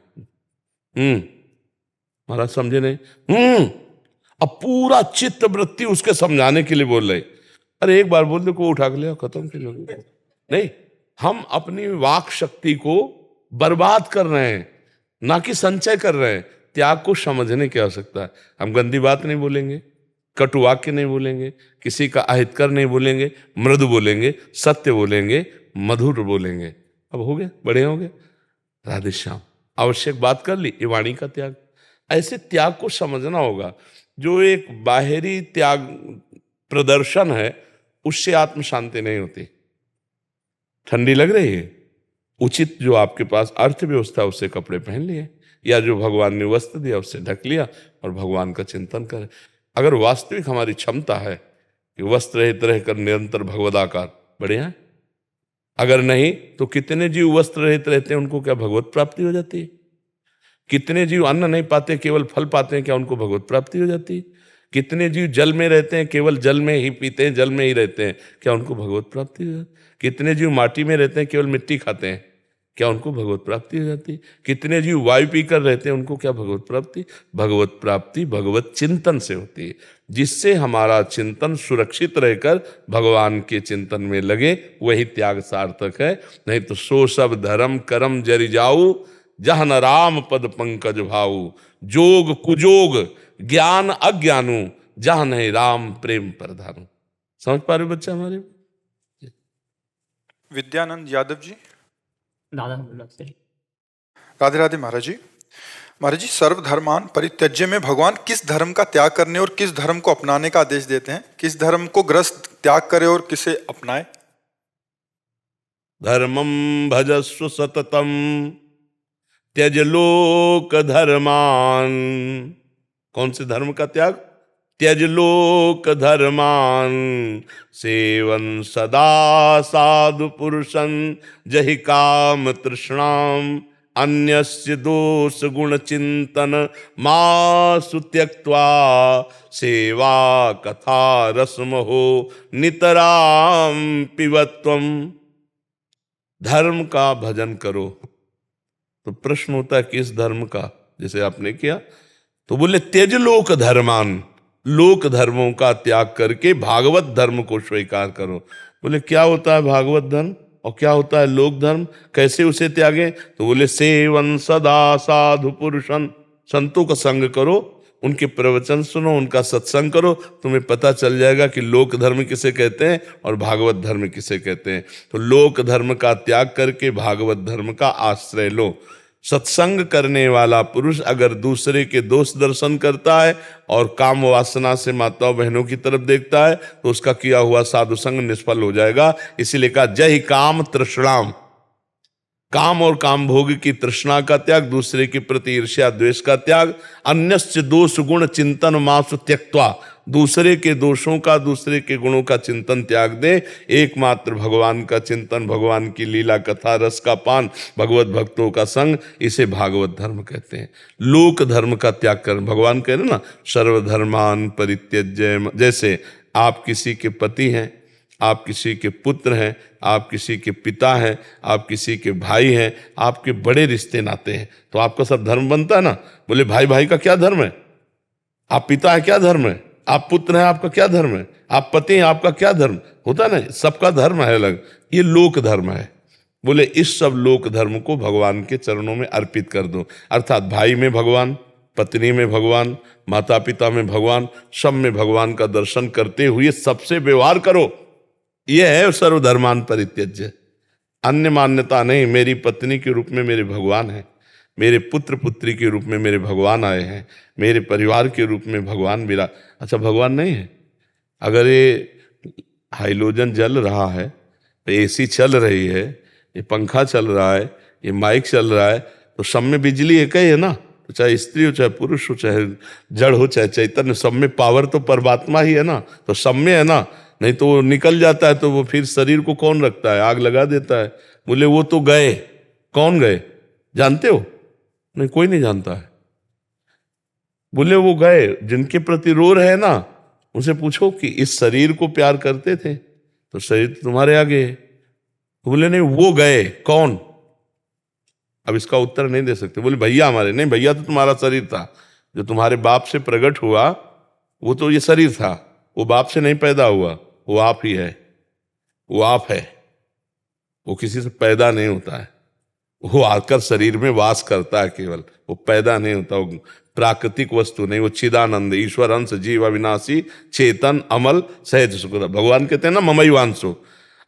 महाराज समझे नहीं? अब पूरा चित्त वृत्ति उसके समझाने के लिए बोल रहे। अरे एक बार बोल दो को उठा के लिया, खत्म क्यों? नहीं, हम अपनी वाक शक्ति को बर्बाद कर रहे हैं, ना कि संचय कर रहे हैं। त्याग को समझने की आवश्यकता है। हम गंदी बात नहीं बोलेंगे, कटु वाक्य नहीं बोलेंगे, किसी का अहितकर नहीं बोलेंगे, मृदु बोलेंगे, सत्य बोलेंगे, मधुर बोलेंगे। अब हो गया, बढ़िया हो गया। राधे श्याम। आवश्यक बात कर ली, ये वाणी का त्याग। ऐसे त्याग को समझना होगा। जो एक बाहरी त्याग प्रदर्शन है, उससे आत्म शांति नहीं होती। ठंडी लग रही है, उचित जो आपके पास अर्थव्यवस्था उससे कपड़े पहन लिए, या जो भगवान ने वस्त्र दिया उससे ढक लिया और भगवान का चिंतन करें। अगर वास्तविक हमारी क्षमता है कि वस्त्र रहित रहकर निरंतर भगवदाकार, बढ़िया है। अगर नहीं तो कितने जीव वस्त्र रहित रहते हैं, उनको क्या भगवत प्राप्ति हो जाती है? कितने जीव अन्न नहीं पाते, केवल फल पाते हैं, क्या उनको भगवत प्राप्ति हो जाती है? कितने जीव जल में रहते हैं, केवल जल में ही पीते हैं, जल में ही रहते हैं, क्या उनको भगवत प्राप्ति हो जाती है? कितने जीव माटी में रहते हैं, केवल मिट्टी खाते हैं, क्या उनको भगवत प्राप्ति हो जाती है? कितने जीव वायु पीकर रहते हैं, उनको क्या भगवत प्राप्ति? भगवत प्राप्ति भगवत चिंतन से होती है, जिससे हमारा चिंतन सुरक्षित रहकर भगवान के चिंतन में लगे, वही त्याग सार्थक है। नहीं तो सो सब धर्म करम जरि जाऊ, जह न राम पद पंकज भाऊ। जोग कुजोग ज्ञान अज्ञानु, जहाँ नहीं राम प्रेम प्रधानु। समझ पा रहे हो बच्चा हमारे? विद्यानंद यादव जी। दादा बोला सही। राधे राधे महाराज जी। महाराज जी, सर्वधर्मान परित्यज्य में भगवान किस धर्म का त्याग करने और किस धर्म को अपनाने का आदेश देते हैं? किस धर्म को ग्रस्त त्याग करे और किसे अपनाए? धर्मम भजस्व सततम त्यज लोक धर्मान। कौन से धर्म का त्याग? त्यज लोक धर्मान सेवन सदा साधु पुरुषं जहि काम तृष्णाम अन्यस्य दोष गुण चिंतन मासु त्यक्त्वा सेवा कथा रसमहो नितराम पिबत्वम। धर्म का भजन करो। तो प्रश्न होता है किस धर्म का? जैसे आपने किया तो बोले त्यज लोक धर्मान, लोक धर्मों का त्याग करके भागवत धर्म को स्वीकार करो। बोले क्या होता है भागवत धर्म और क्या होता है लोक धर्म, कैसे उसे त्यागे? तो बोले सेवन सदा साधु पुरुषन, संतों का संग करो, उनके प्रवचन सुनो, उनका सत्संग करो, तुम्हें पता चल जाएगा कि लोक धर्म किसे कहते हैं और भागवत धर्म किसे कहते हैं। तो लोक धर्म का त्याग करके भागवत धर्म का आश्रय लो। सत्संग करने वाला पुरुष अगर दूसरे के दोष दर्शन करता है और काम वासना से माताओं बहनों की तरफ देखता है तो उसका किया हुआ साधु संग निष्फल हो जाएगा। इसीलिए कहा जय काम तृष्णाम, काम और काम भोग की तृष्णा का त्याग, दूसरे के प्रति ईर्ष्या द्वेष का त्याग। अन्यस्य दोष गुण चिंतन मासु त्यक्त्वा, दूसरे के दोषों का दूसरे के गुणों का चिंतन त्याग दे। एकमात्र भगवान का चिंतन, भगवान की लीला कथा रस का पान, भगवत भक्तों का संग, इसे भागवत धर्म कहते हैं। लोक धर्म का त्याग कर, भगवान कह रहे ना सर्वधर्मान परित्यज्य। जैसे आप किसी के पति हैं, आप किसी के पुत्र हैं, आप किसी के पिता हैं, आप किसी के भाई हैं, आपके बड़े रिश्ते नाते हैं, तो आपका सब धर्म बनता है ना। बोले भाई भाई का क्या धर्म है? आप पिता है क्या धर्म है? आप पुत्र हैं आपका क्या धर्म है? आप पति हैं आपका क्या धर्म? होता है ना, सबका धर्म है अलग। ये लोक धर्म है। बोले इस सब लोक धर्म को भगवान के चरणों में अर्पित कर दो। अर्थात भाई में भगवान, पत्नी में भगवान, माता पिता में भगवान, सब में भगवान का दर्शन करते हुए सबसे व्यवहार करो। यह है सर्वधर्मान परित्यज्य। अन्य मान्यता नहीं। मेरी पत्नी के रूप में मेरे भगवान है, मेरे पुत्र पुत्री के रूप में मेरे भगवान आए हैं, मेरे परिवार के रूप में भगवान मेरा। अच्छा भगवान नहीं है? अगर ये हाइलोजन जल रहा है, एसी चल रही है, ये पंखा चल रहा है, ये माइक चल रहा है, तो सब में बिजली एक ही है ना। तो चाहे स्त्री हो, चाहे पुरुष हो, चाहे जड़ हो, चाहे चैतन्य, सब में पावर तो परमात्मा ही है ना। तो सब में है ना। नहीं तो वो निकल जाता है तो वो फिर शरीर को कौन रखता है? आग लगा देता है। बोले वो तो गए। कौन गए जानते हो? नहीं, कोई नहीं जानता है। बोले वो गए जिनके प्रति रो रहे ना, उनसे पूछो कि इस शरीर को प्यार करते थे तो शरीर तो तुम्हारे आगे है। बोले नहीं, वो गए। कौन? अब इसका उत्तर नहीं दे सकते। बोले भैया हमारे। नहीं, भैया तो तुम्हारा शरीर था। जो तुम्हारे बाप से प्रकट हुआ वो तो ये शरीर था, वो बाप से नहीं पैदा हुआ, वो आप ही है, वो आप है, वो किसी से पैदा नहीं होता है, वो आकर शरीर में वास करता है केवल, वो पैदा नहीं होता, वो प्राकृतिक वस्तु नहीं, वो चिदानंद ईश्वर अंश जीव अविनाशी चेतन अमल सहज सुख। भगवान कहते हैं ना ममई वांसो।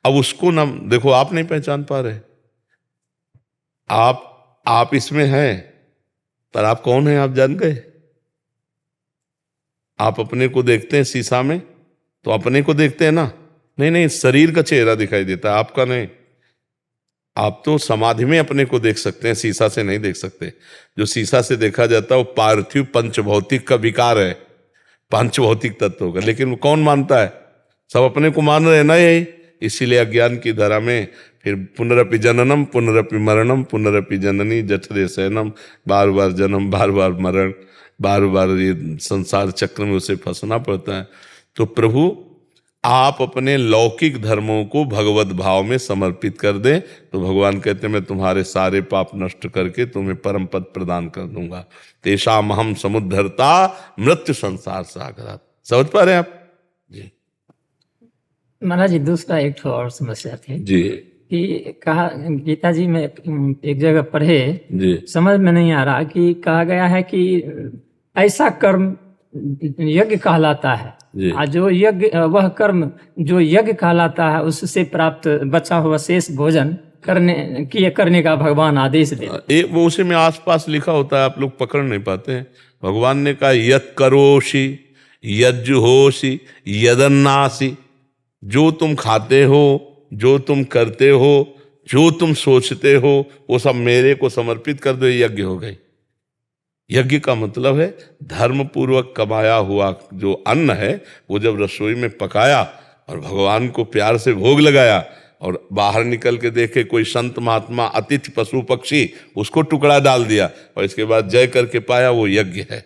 अब उसको ना देखो, आप नहीं पहचान पा रहे, आप इसमें हैं, पर आप कौन हैं आप जान गए? आप अपने को देखते हैं शीशा में तो अपने को देखते हैं ना, नहीं, शरीर का चेहरा दिखाई देता है, आपका नहीं। आप तो समाधि में अपने को देख सकते हैं, शीशा से नहीं देख सकते। जो शीशा से देखा जाता है वो पार्थिव पंचभौतिक का विकार है, पंचभौतिक तत्व होगा, लेकिन वो कौन मानता है? सब अपने को मान रहे हैं ना, यही इसीलिए अज्ञान की धारा में फिर पुनरपि जननम पुनरपि मरणम पुनरपि जननी जठरे शयनम, बार बार जन्म बार बार मरण, बार बार ये संसार चक्र में उसे फंसना पड़ता है। तो प्रभु आप अपने लौकिक धर्मों को भगवत भाव में समर्पित कर दें तो भगवान कहते हैं मैं तुम्हारे सारे पाप नष्ट करके तुम्हें परम पद प्रदान कर दूंगा। तेषाम अहम समुद्धरता मृत्यु संसार सागरात। समझ पा रहे हैं आप जी? महाराज जी दूसरा एक ठो और समस्या थी जी कि कहा गीता जी में एक जगह पढ़े, जी समझ में नहीं आ रहा कि कहा गया है कि ऐसा कर्म यज्ञ कहलाता है, जी। जो यज्ञ वह कर्म जो यज्ञ कहलाता है उससे प्राप्त बचा हुआ शेष भोजन करने का भगवान आदेश दे। वो उसी में आसपास लिखा होता है, आप लोग पकड़ नहीं पाते हैं। भगवान ने कहा यत करोषि यज्जुहोषि यदन्नासि, जो तुम खाते हो, जो तुम करते हो, जो तुम सोचते हो, वो सब मेरे को समर्पित कर दो, ये यज्ञ हो गई। यज्ञ का मतलब है धर्म पूर्वक कमाया हुआ जो अन्न है वो जब रसोई में पकाया और भगवान को प्यार से भोग लगाया और बाहर निकल के देखे कोई संत महात्मा अतिथि पशु पक्षी, उसको टुकड़ा डाल दिया और इसके बाद जय करके पाया, वो यज्ञ है।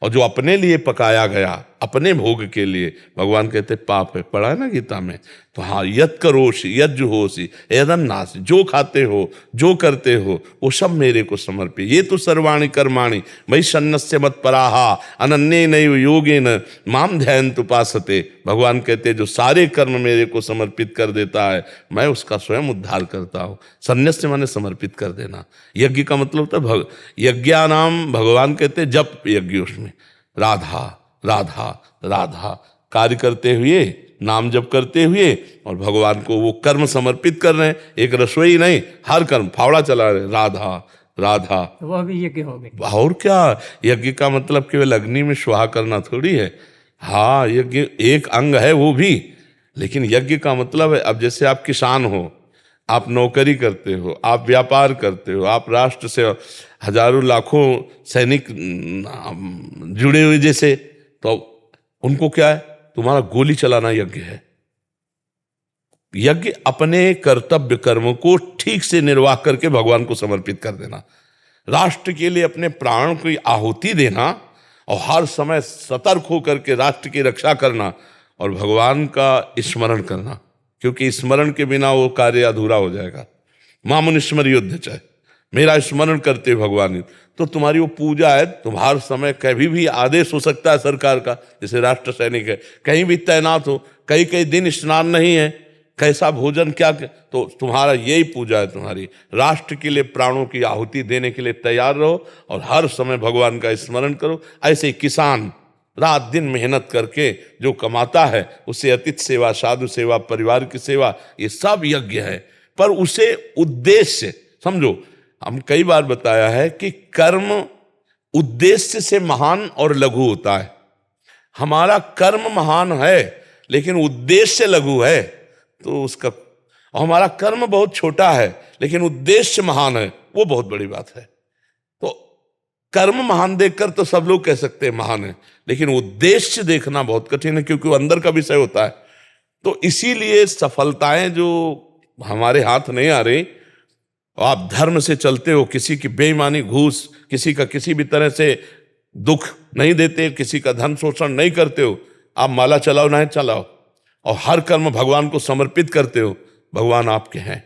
और जो अपने लिए पकाया गया अपने भोग के लिए, भगवान कहते पाप है, पढ़ा है ना गीता में। तो हाँ, यत करोषि यज्जुहोषि यदन्नासि, जो खाते हो जो करते हो वो सब मेरे को समर्पित। ये तो सर्वाणि कर्माणि मयि सन्न्यस्य मत्पराहा अनन्येनैव योगेन माम ध्यायन्त उपासते। भगवान कहते जो सारे कर्म मेरे को समर्पित कर देता है मैं उसका स्वयं उद्धार करता हूँ। सन्न्यस्य माने समर्पित कर देना। यज्ञ का मतलब होता है यज्ञानाम, भगवान कहते जप यज्ञ, उसमें राधा राधा राधा कार्य करते हुए, नाम जप करते हुए और भगवान को वो कर्म समर्पित कर रहे हैं। एक रसोई नहीं, हर कर्म फावड़ा चला रहे, राधा राधा, तो वह भी यज्ञ हो गई। और क्या? यज्ञ का मतलब केवल अग्नि में स्वाहा करना थोड़ी है। हाँ, यज्ञ एक अंग है वो भी, लेकिन यज्ञ का मतलब है, अब जैसे आप किसान हो, आप नौकरी करते हो, आप व्यापार करते हो, आप राष्ट्र से हजारों लाखों सैनिक जुड़े हुए जैसे, तो उनको क्या है? तुम्हारा गोली चलाना यज्ञ है। यज्ञ अपने कर्तव्य कर्मों को ठीक से निर्वाह करके भगवान को समर्पित कर देना, राष्ट्र के लिए अपने प्राणों की आहुति देना और हर समय सतर्क होकर के राष्ट्र की रक्षा करना और भगवान का स्मरण करना, क्योंकि स्मरण के बिना वो कार्य अधूरा हो जाएगा। मामुनि स्मर युद्ध चाहे, मेरा स्मरण करते भगवान, तो तुम्हारी वो पूजा है। तुम हर समय कभी भी आदेश हो सकता है सरकार का, जैसे राष्ट्र सैनिक है, कहीं भी तैनात हो, कई कई दिन स्नान नहीं है, कैसा भोजन क्या, तो तुम्हारा यही पूजा है। तुम्हारी राष्ट्र के लिए प्राणों की आहुति देने के लिए तैयार रहो और हर समय भगवान का स्मरण करो। ऐसे किसान रात दिन मेहनत करके जो कमाता है, उससे अतिथि सेवा, साधु सेवा, परिवार की सेवा, ये सब यज्ञ है। पर उसे उद्देश्य समझो। हम कई बार बताया है कि कर्म उद्देश्य से महान और लघु होता है। हमारा कर्म महान है लेकिन उद्देश्य लघु है, तो उसका, और हमारा कर्म बहुत छोटा है लेकिन उद्देश्य महान है, वो बहुत बड़ी बात है। तो कर्म महान देखकर तो सब लोग कह सकते हैं महान है, लेकिन उद्देश्य देखना बहुत कठिन है, क्योंकि वो अंदर का विषय होता है। तो इसीलिए सफलताएं जो हमारे हाथ नहीं आ रही, आप धर्म से चलते हो, किसी की बेईमानी, घूस, किसी का किसी भी तरह से दुख नहीं देते, किसी का धन शोषण नहीं करते हो, आप माला चलाओ नहीं चलाओ, और हर कर्म भगवान को समर्पित करते हो, भगवान आपके हैं।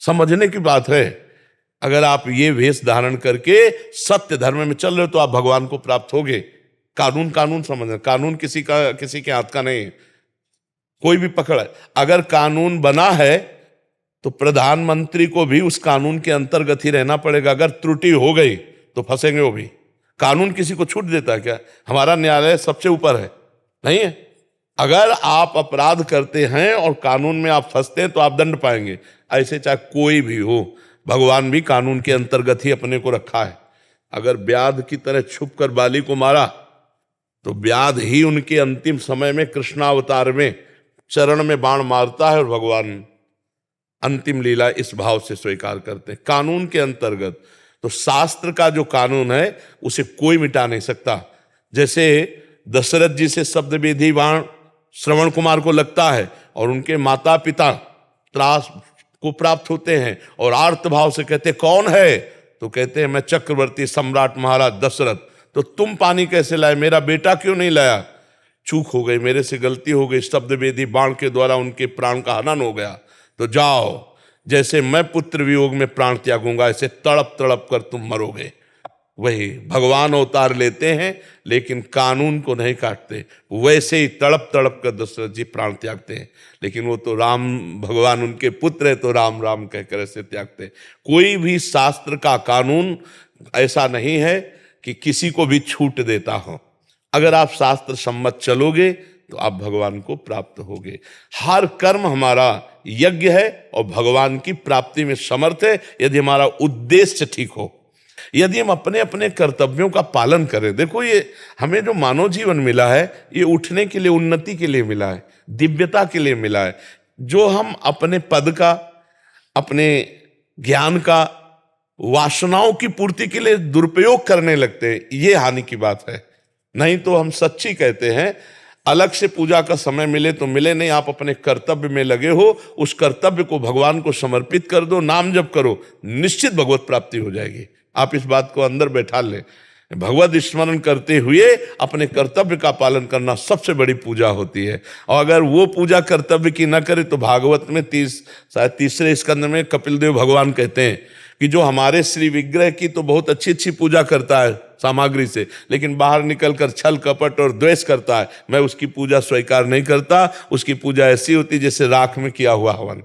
समझने की बात है। अगर आप ये वेश धारण करके सत्य धर्म में चल रहे हो तो आप भगवान को प्राप्त होगे। कानून कानून समझना, कानून किसी के हाथ का नहीं है, कोई भी पकड़ है। अगर कानून बना है तो प्रधानमंत्री को भी उस कानून के अंतर्गत ही रहना पड़ेगा। अगर त्रुटि हो गई तो फंसेंगे वो भी। कानून किसी को छूट देता है क्या? हमारा न्यायालय सबसे ऊपर है, नहीं है। अगर आप अपराध करते हैं और कानून में आप फंसते हैं तो आप दंड पाएंगे। ऐसे चाहे कोई भी हो, भगवान भी कानून के अंतर्गत ही अपने को रखा है। अगर व्याध की तरह छुप कर बाली को मारा तो व्याध ही उनके अंतिम समय में कृष्णावतार में चरण में बाण मारता है और भगवान अंतिम लीला इस भाव से स्वीकार करते हैं, कानून के अंतर्गत। तो शास्त्र का जो कानून है उसे कोई मिटा नहीं सकता। जैसे दशरथ जी से शब्द विधि बाण श्रवण कुमार को लगता है और उनके माता पिता त्रास को प्राप्त होते हैं और आर्त भाव से कहते कौन है, तो कहते हैं मैं चक्रवर्ती सम्राट महाराज दशरथ। तो तुम पानी कैसे लाए, मेरा बेटा क्यों नहीं लाया? चूक हो गई, मेरे से गलती हो गई, शब्द वेदी बाण के द्वारा उनके प्राण का हनन हो गया। तो जाओ, जैसे मैं पुत्र वियोग में प्राण त्यागूंगा ऐसे तड़प तड़प कर तुम मरोगे। वही भगवान अवतार लेते हैं लेकिन कानून को नहीं काटते, वैसे ही तड़प तड़प कर दशरथ जी प्राण त्यागते हैं। लेकिन वो तो राम भगवान उनके पुत्र है तो राम राम कहकर ऐसे त्यागते हैं। कोई भी शास्त्र का कानून ऐसा नहीं है कि किसी को भी छूट देता हो। अगर आप शास्त्र सम्मत चलोगे तो आप भगवान को प्राप्त होगे। हर कर्म हमारा यज्ञ है और भगवान की प्राप्ति में समर्थ है यदि हमारा उद्देश्य ठीक हो, यदि हम अपने अपने कर्तव्यों का पालन करें। देखो, ये हमें जो मानव जीवन मिला है ये उठने के लिए, उन्नति के लिए मिला है, दिव्यता के लिए मिला है। जो हम अपने पद का, अपने ज्ञान का, वासनाओं की पूर्ति के लिए दुरुपयोग करने लगते हैं, ये हानि की बात है। नहीं तो हम सच्ची कहते हैं, अलग से पूजा का समय मिले तो मिले, नहीं आप अपने कर्तव्य में लगे हो, उस कर्तव्य को भगवान को समर्पित कर दो, नाम जप करो, निश्चित भगवत प्राप्ति हो जाएगी। आप इस बात को अंदर बैठा लें। भगवत स्मरण करते हुए अपने कर्तव्य का पालन करना सबसे बड़ी पूजा होती है। और अगर वो पूजा कर्तव्य की न करे तो भागवत में शायद तीसरे स्कंद में कपिल देव भगवान कहते हैं कि जो हमारे श्री विग्रह की तो बहुत अच्छी अच्छी पूजा करता है सामग्री से, लेकिन बाहर निकलकर छल कपट और द्वेष करता है, मैं उसकी पूजा स्वीकार नहीं करता। उसकी पूजा ऐसी होती जैसे राख में किया हुआ हवन।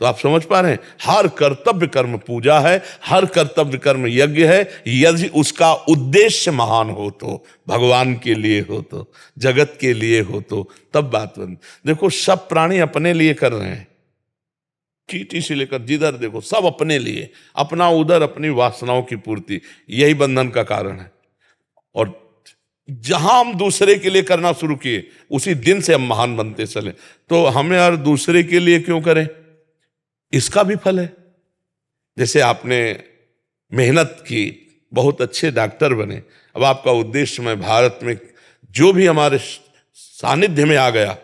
तो आप समझ पा रहे हैं, हर कर्तव्य कर्म पूजा है, हर कर्तव्य कर्म यज्ञ है, यदि उसका उद्देश्य महान हो तो, भगवान के लिए हो तो, जगत के लिए हो तो, तब बात बन। देखो, सब प्राणी अपने लिए कर रहे हैं, चींटी से लेकर जिधर देखो सब अपने लिए, अपना उदर, अपनी वासनाओं की पूर्ति, यही बंधन का कारण है। और जहां हम दूसरे के लिए करना शुरू किए उसी दिन से हम महान बनते चले। तो हमें और दूसरे के लिए क्यों करें, इसका भी फल है। जैसे आपने मेहनत की, बहुत अच्छे डॉक्टर बने, अब आपका उद्देश्य मैं भारत में जो भी हमारे सानिध्य में आ गया,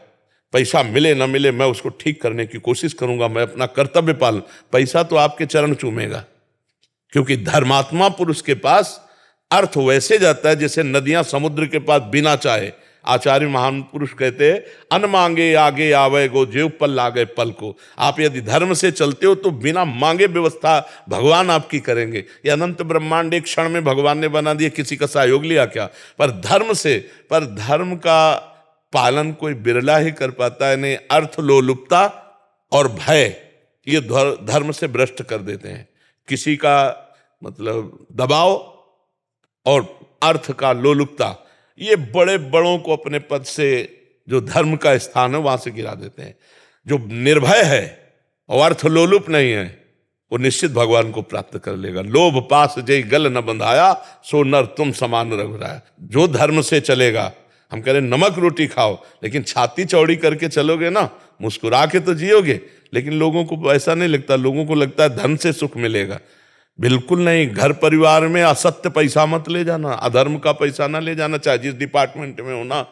पैसा मिले ना मिले मैं उसको ठीक करने की कोशिश करूंगा, मैं अपना कर्तव्य पालन। पैसा तो आपके चरण चूमेगा, क्योंकि धर्मात्मा पुरुष के पास अर्थ वैसे जाता है जैसे नदियां समुद्र के पास बिना चाहे। आचार्य महान पुरुष कहते हैं, अन मांगे आगे आवे गो, जेव पल लागे पल को। आप यदि धर्म से चलते हो तो बिना मांगे व्यवस्था भगवान आपकी करेंगे। ये अनंत ब्रह्मांड एक क्षण में भगवान ने बना दिया, किसी का सहयोग लिया क्या? पर धर्म का पालन कोई बिरला ही कर पाता है। नहीं, अर्थ लोलुपता और भय ये धर्म से भ्रष्ट कर देते हैं। किसी का मतलब दबाव और अर्थ का लोलुपता, ये बड़े बड़ों को अपने पद से, जो धर्म का स्थान है वहां से गिरा देते हैं। जो निर्भय है और अर्थ लोलुप नहीं है वो निश्चित भगवान को प्राप्त कर लेगा। लोभ पास जय गल न बंधाया, सो नर तुम समान रघुराया। जो धर्म से चलेगा, हम कह रहे नमक रोटी खाओ, लेकिन छाती चौड़ी करके चलोगे ना, मुस्कुरा के तो जियोगे। लेकिन लोगों को ऐसा नहीं लगता, लोगों को लगता है धन से सुख मिलेगा। बिल्कुल नहीं। घर परिवार में असत्य पैसा मत ले जाना, अधर्म का पैसा ना ले जाना, चाहे जिस डिपार्टमेंट में होना,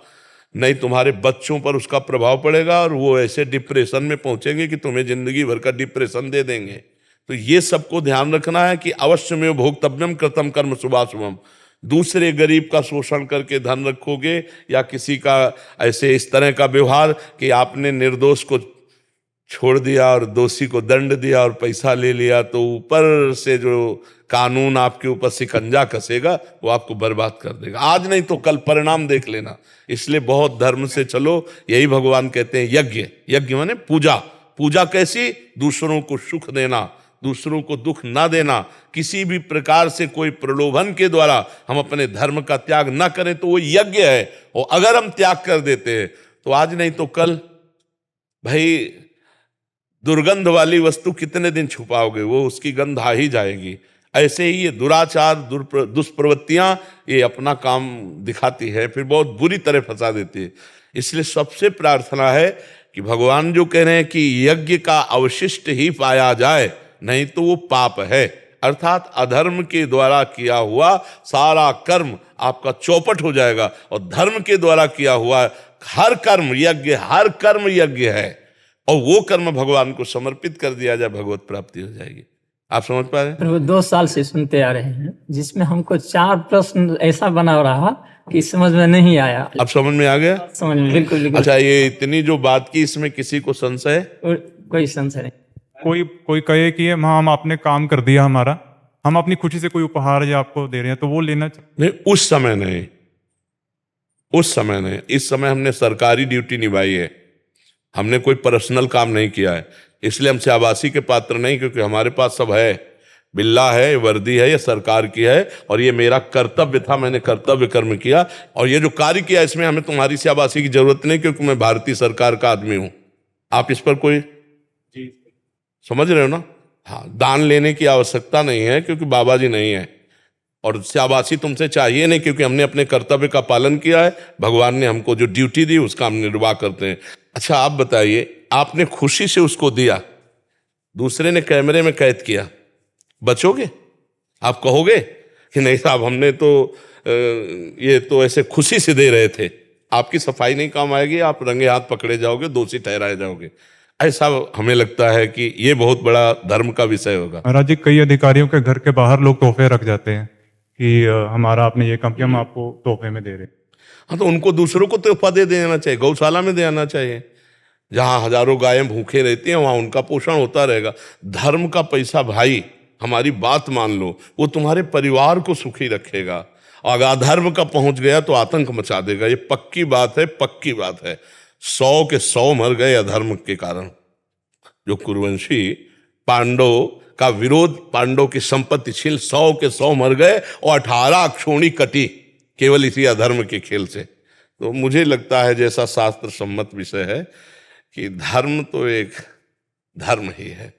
नहीं तुम्हारे बच्चों पर उसका प्रभाव पड़ेगा और वो ऐसे डिप्रेशन में पहुंचेंगे कि तुम्हें जिंदगी भर का डिप्रेशन दे देंगे। तो ये सबको ध्यान रखना है कि अवश्य में भोक्तव्यम कृतम कर्म शुभाशुभम। दूसरे गरीब का शोषण करके धन रखोगे या किसी का ऐसे इस तरह का व्यवहार कि आपने निर्दोष को छोड़ दिया और दोषी को दंड दिया और पैसा ले लिया, तो ऊपर से जो कानून आपके ऊपर शिकंजा कसेगा वो आपको बर्बाद कर देगा। आज नहीं तो कल परिणाम देख लेना। इसलिए बहुत धर्म से चलो। यही भगवान कहते हैं यज्ञ। यज्ञ माने पूजा। पूजा कैसी? दूसरों को सुख देना, दूसरों को दुख ना देना। किसी भी प्रकार से कोई प्रलोभन के द्वारा हम अपने धर्म का त्याग ना करें तो वो यज्ञ है। और अगर हम त्याग कर देते हैं तो आज नहीं तो कल भाई दुर्गंध वाली वस्तु कितने दिन छुपाओगे, वो उसकी गंध आ ही जाएगी। ऐसे ही ये दुराचार दुष्प्रवृत्तियां ये अपना काम दिखाती है, फिर बहुत बुरी तरह फंसा देती है। इसलिए सबसे प्रार्थना है कि भगवान जो कह रहे हैं कि यज्ञ का अवशिष्ट ही पाया जाए, नहीं तो वो पाप है। अर्थात अधर्म के द्वारा किया हुआ सारा कर्म आपका चौपट हो जाएगा और धर्म के द्वारा किया हुआ हर कर्म यज्ञ, हर कर्म यज्ञ है। और वो कर्म भगवान को समर्पित कर दिया जाए, भगवत प्राप्ति हो जाएगी। आप समझ पा रहे हैं? प्रभु 2 साल से सुनते आ रहे हैं, जिसमें हमको 4 प्रश्न ऐसा बना रहा कि समझ में नहीं आया। अब समझ में आ गया? समझ में बिल्कुल बिल्कुल। अच्छा, ये इतनी जो बात की, इसमें किसी को संशय? कोई संशय नहीं। कोई कहे कि हम आपने काम कर दिया हमारा, हम अपनी खुशी से कोई उपहार या आपको दे रहे हैं तो वो लेना नहीं, उस समय नहीं, उस समय नहीं। इस समय हमने सरकारी ड्यूटी निभाई है, हमने कोई पर्सनल काम नहीं किया है। इसलिए हम शाबाशी के पात्र नहीं, क्योंकि हमारे पास सब है। बिल्ला है, वर्दी है, ये सरकार की है और ये मेरा कर्तव्य था, मैंने कर्तव्य कर्म किया। और ये जो कार्य किया इसमें हमें तुम्हारी शाबाशी की जरूरत नहीं, क्योंकि मैं भारतीय सरकार का आदमी हूं। आप इस पर कोई समझ रहे हो ना? हाँ, दान लेने की आवश्यकता नहीं है, क्योंकि बाबा जी नहीं है। और शाबाशी तुमसे चाहिए नहीं, क्योंकि हमने अपने कर्तव्य का पालन किया है। भगवान ने हमको जो ड्यूटी दी उसका हम निर्वाह करते हैं। अच्छा, आप बताइए, आपने खुशी से उसको दिया, दूसरे ने कैमरे में कैद किया, बचोगे? आप कहोगे कि नहीं साहब, हमने तो ये तो ऐसे खुशी से दे रहे थे। आपकी सफाई नहीं काम आएगी, आप रंगे हाथ पकड़े जाओगे, दोषी ठहराए जाओगे। ऐसा हमें लगता है कि ये बहुत बड़ा धर्म का विषय होगा। महाराज जी, कई अधिकारियों के घर के बाहर लोग तोहफे रख जाते हैं कि हमारा आपने ये काम किया, हम आपको तोहफे में दे रहे हैं। हाँ, तो उनको दूसरों को तोहफा दे देना चाहिए, गौशाला में देना चाहिए। जहाँ हजारों गायें भूखे रहती हैं वहाँ उनका पोषण होता रहेगा। धर्म का पैसा भाई, हमारी बात मान लो, वो तुम्हारे परिवार को सुखी रखेगा। अगर अधर्म का पहुंच गया तो आतंक मचा देगा। ये पक्की बात है, पक्की बात है। 100 के 100 मर गए अधर्म के कारण। जो कुरुवंशी पांडव का विरोध, पांडव की संपत्ति छीन, 100 के 100 मर गए और 18 अक्षोणी कटी केवल इसी अधर्म के खेल से। तो मुझे लगता है जैसा शास्त्र सम्मत विषय है कि धर्म तो एक धर्म ही है।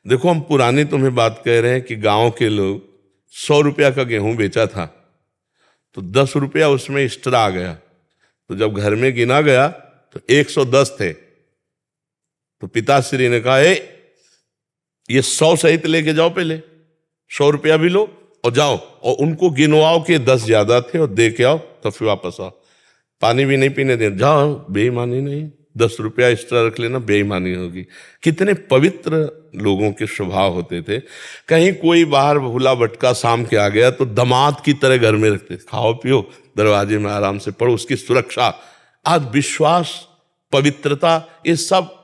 देखो, हम पुरानी तुम्हें बात कह रहे हैं कि गांव के लोग 100 रुपया का गेहूं बेचा था तो 10 रुपया उसमें एक्स्ट्रा आ गया। तो जब घर में गिना गया तो 110 थे। तो पिताश्री ने कहा, ये 100 सहित लेके जाओ, पहले 100 रुपया भी लो और जाओ, और उनको गिनवाओ कि 10 ज्यादा थे और दे के आओ, तो फिर वापस आओ। पानी भी नहीं पीने दे, जाओ, बेईमानी नहीं। 10 रुपया एक्स्ट्रा रख लेना, बेईमानी होगी। कितने पवित्र लोगों के स्वभाव होते थे। कहीं कोई बाहर भूला भटका शाम के आ गया तो दामाद की तरह घर में रखते, खाओ पियो, दरवाजे में आराम से पढ़ो, उसकी सुरक्षा। आज विश्वास, पवित्रता, ये सब,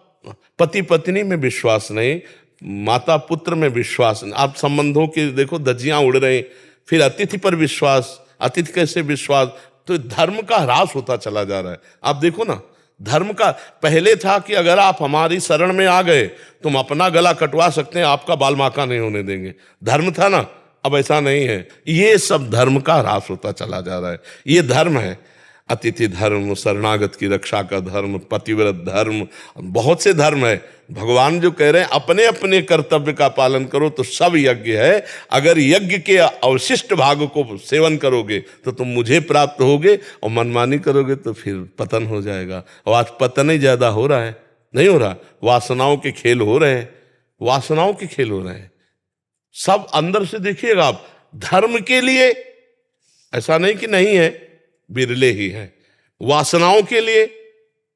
पति पत्नी में विश्वास नहीं, माता पुत्र में विश्वास नहीं। आप संबंधों की देखो धज्जियां उड़ रही, फिर अतिथि पर विश्वास, अतिथि कैसे विश्वास। तो धर्म का ह्रास होता चला जा रहा है। आप देखो ना, धर्म का पहले था कि अगर आप हमारी शरण में आ गए तुम अपना गला कटवा सकते हैं, आपका बाल माका नहीं होने देंगे, धर्म था ना। अब ऐसा नहीं है। ये सब धर्म का ह्रास होता चला जा रहा है। ये धर्म है, अतिथि धर्म, शरणागत की रक्षा का धर्म, पतिव्रत धर्म, बहुत से धर्म है। भगवान जो कह रहे हैं अपने अपने कर्तव्य का पालन करो तो सब यज्ञ है। अगर यज्ञ के अवशिष्ट भाग को सेवन करोगे तो तुम मुझे प्राप्त होगे, और मनमानी करोगे तो फिर पतन हो जाएगा। और आज पतन ही ज्यादा हो रहा है, नहीं हो रहा? वासनाओं के खेल हो रहे हैं, वासनाओं के खेल हो रहे हैं। सब अंदर से देखिएगा आप, धर्म के लिए ऐसा नहीं कि नहीं है, बिरले ही है। वासनाओं के लिए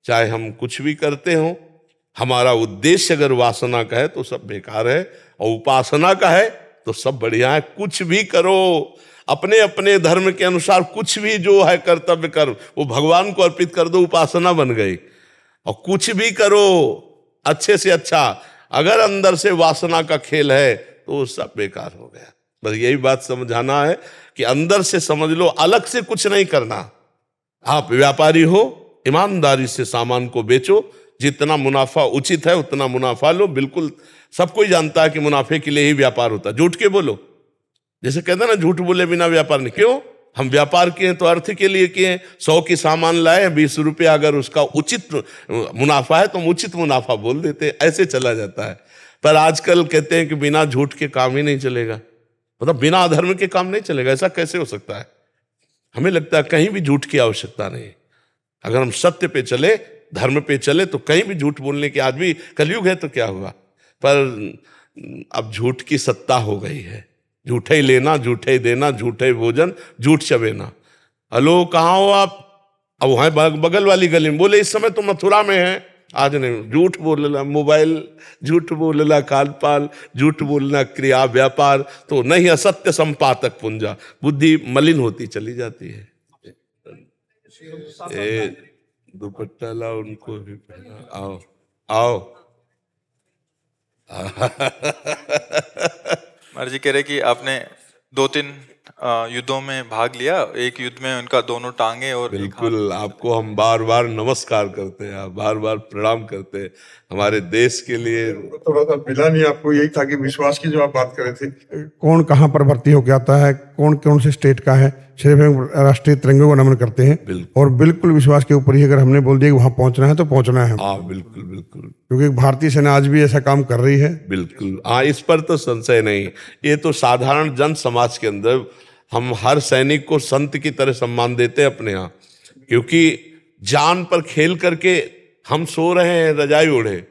चाहे हम कुछ भी करते हो, हमारा उद्देश्य अगर वासना का है तो सब बेकार है, और उपासना का है तो सब बढ़िया है। कुछ भी करो, अपने अपने धर्म के अनुसार कुछ भी जो है कर्तव्य कर्म वो भगवान को अर्पित कर दो, उपासना बन गई। और कुछ भी करो, अच्छे से अच्छा, अगर अंदर से वासना का खेल है तो वो सब बेकार हो गया। बस यही बात समझाना है कि अंदर से समझ लो, अलग से कुछ नहीं करना। आप व्यापारी हो, ईमानदारी से सामान को बेचो, जितना मुनाफा उचित है उतना मुनाफा लो। बिल्कुल सब कोई जानता है कि मुनाफे के लिए ही व्यापार होता है। झूठ के बोलो, जैसे कहते हैं ना, झूठ बोले बिना व्यापार नहीं। क्यों? हम व्यापार किए तो अर्थ के लिए किए। 100 की सामान लाए, 20 रुपया अगर उसका उचित मुनाफा है तो हम उचित मुनाफा बोल देते, ऐसे चला जाता है। पर आजकल कहते हैं कि बिना झूठ के काम ही नहीं चलेगा, मतलब बिना अधर्म के काम नहीं चलेगा। ऐसा कैसे हो सकता है? हमें लगता है कहीं भी झूठ की आवश्यकता नहीं। अगर हम सत्य पे चले, धर्म पे चले, तो कहीं भी झूठ बोलने की, आज भी कलयुग है तो क्या हुआ, पर अब झूठ की सत्ता हो गई है। झूठे ही लेना, झूठे ही देना, झूठे ही भोजन, झूठ चबेना। हेलो, कहाँ हो आप? अब वहाँ बगल वाली गली में, बोले इस समय तो मथुरा में है। आज नहीं, झूठ बोलना मोबाइल, झूठ बोलना कालपाल, झूठ बोलना क्रिया व्यापार, तो नहीं असत्य संपातक पुंजा, बुद्धि मलिन होती चली जाती है। ए दुपट्टा लाओ, उनको भी पहना। आओ आओ। महाराज जी कह रहे कि आपने 2-3 युद्धों में भाग लिया, एक युद्ध में उनका दोनों टांगे और बिल्कुल, आपको हम बार बार नमस्कार करते हैं, बार बार प्रणाम करते हैं हमारे देश के लिए। थोड़ा सा मिला नहीं आपको, यही था कि विश्वास की जो आप बात कर रहे थे, कौन कहाँ पर भर्ती होकर आता है, कौन कौन से स्टेट का है, सिर्फ हम राष्ट्रीय तिरंगे को नमन करते हैं। और बिल्कुल विश्वास के ऊपर ही अगर हमने बोल दिया कि वहाँ पहुँचना है तो पहुँचना है। हाँ बिल्कुल बिल्कुल, क्योंकि भारतीय सेना आज भी ऐसा काम कर रही है। बिल्कुल हाँ, इस पर तो संशय नहीं। ये तो साधारण जन समाज के अंदर हम हर सैनिक को संत की तरह सम्मान देते हैं अपने यहाँ, क्योंकि जान पर खेल करके हम सो रहे हैं रजाई ओढ़े,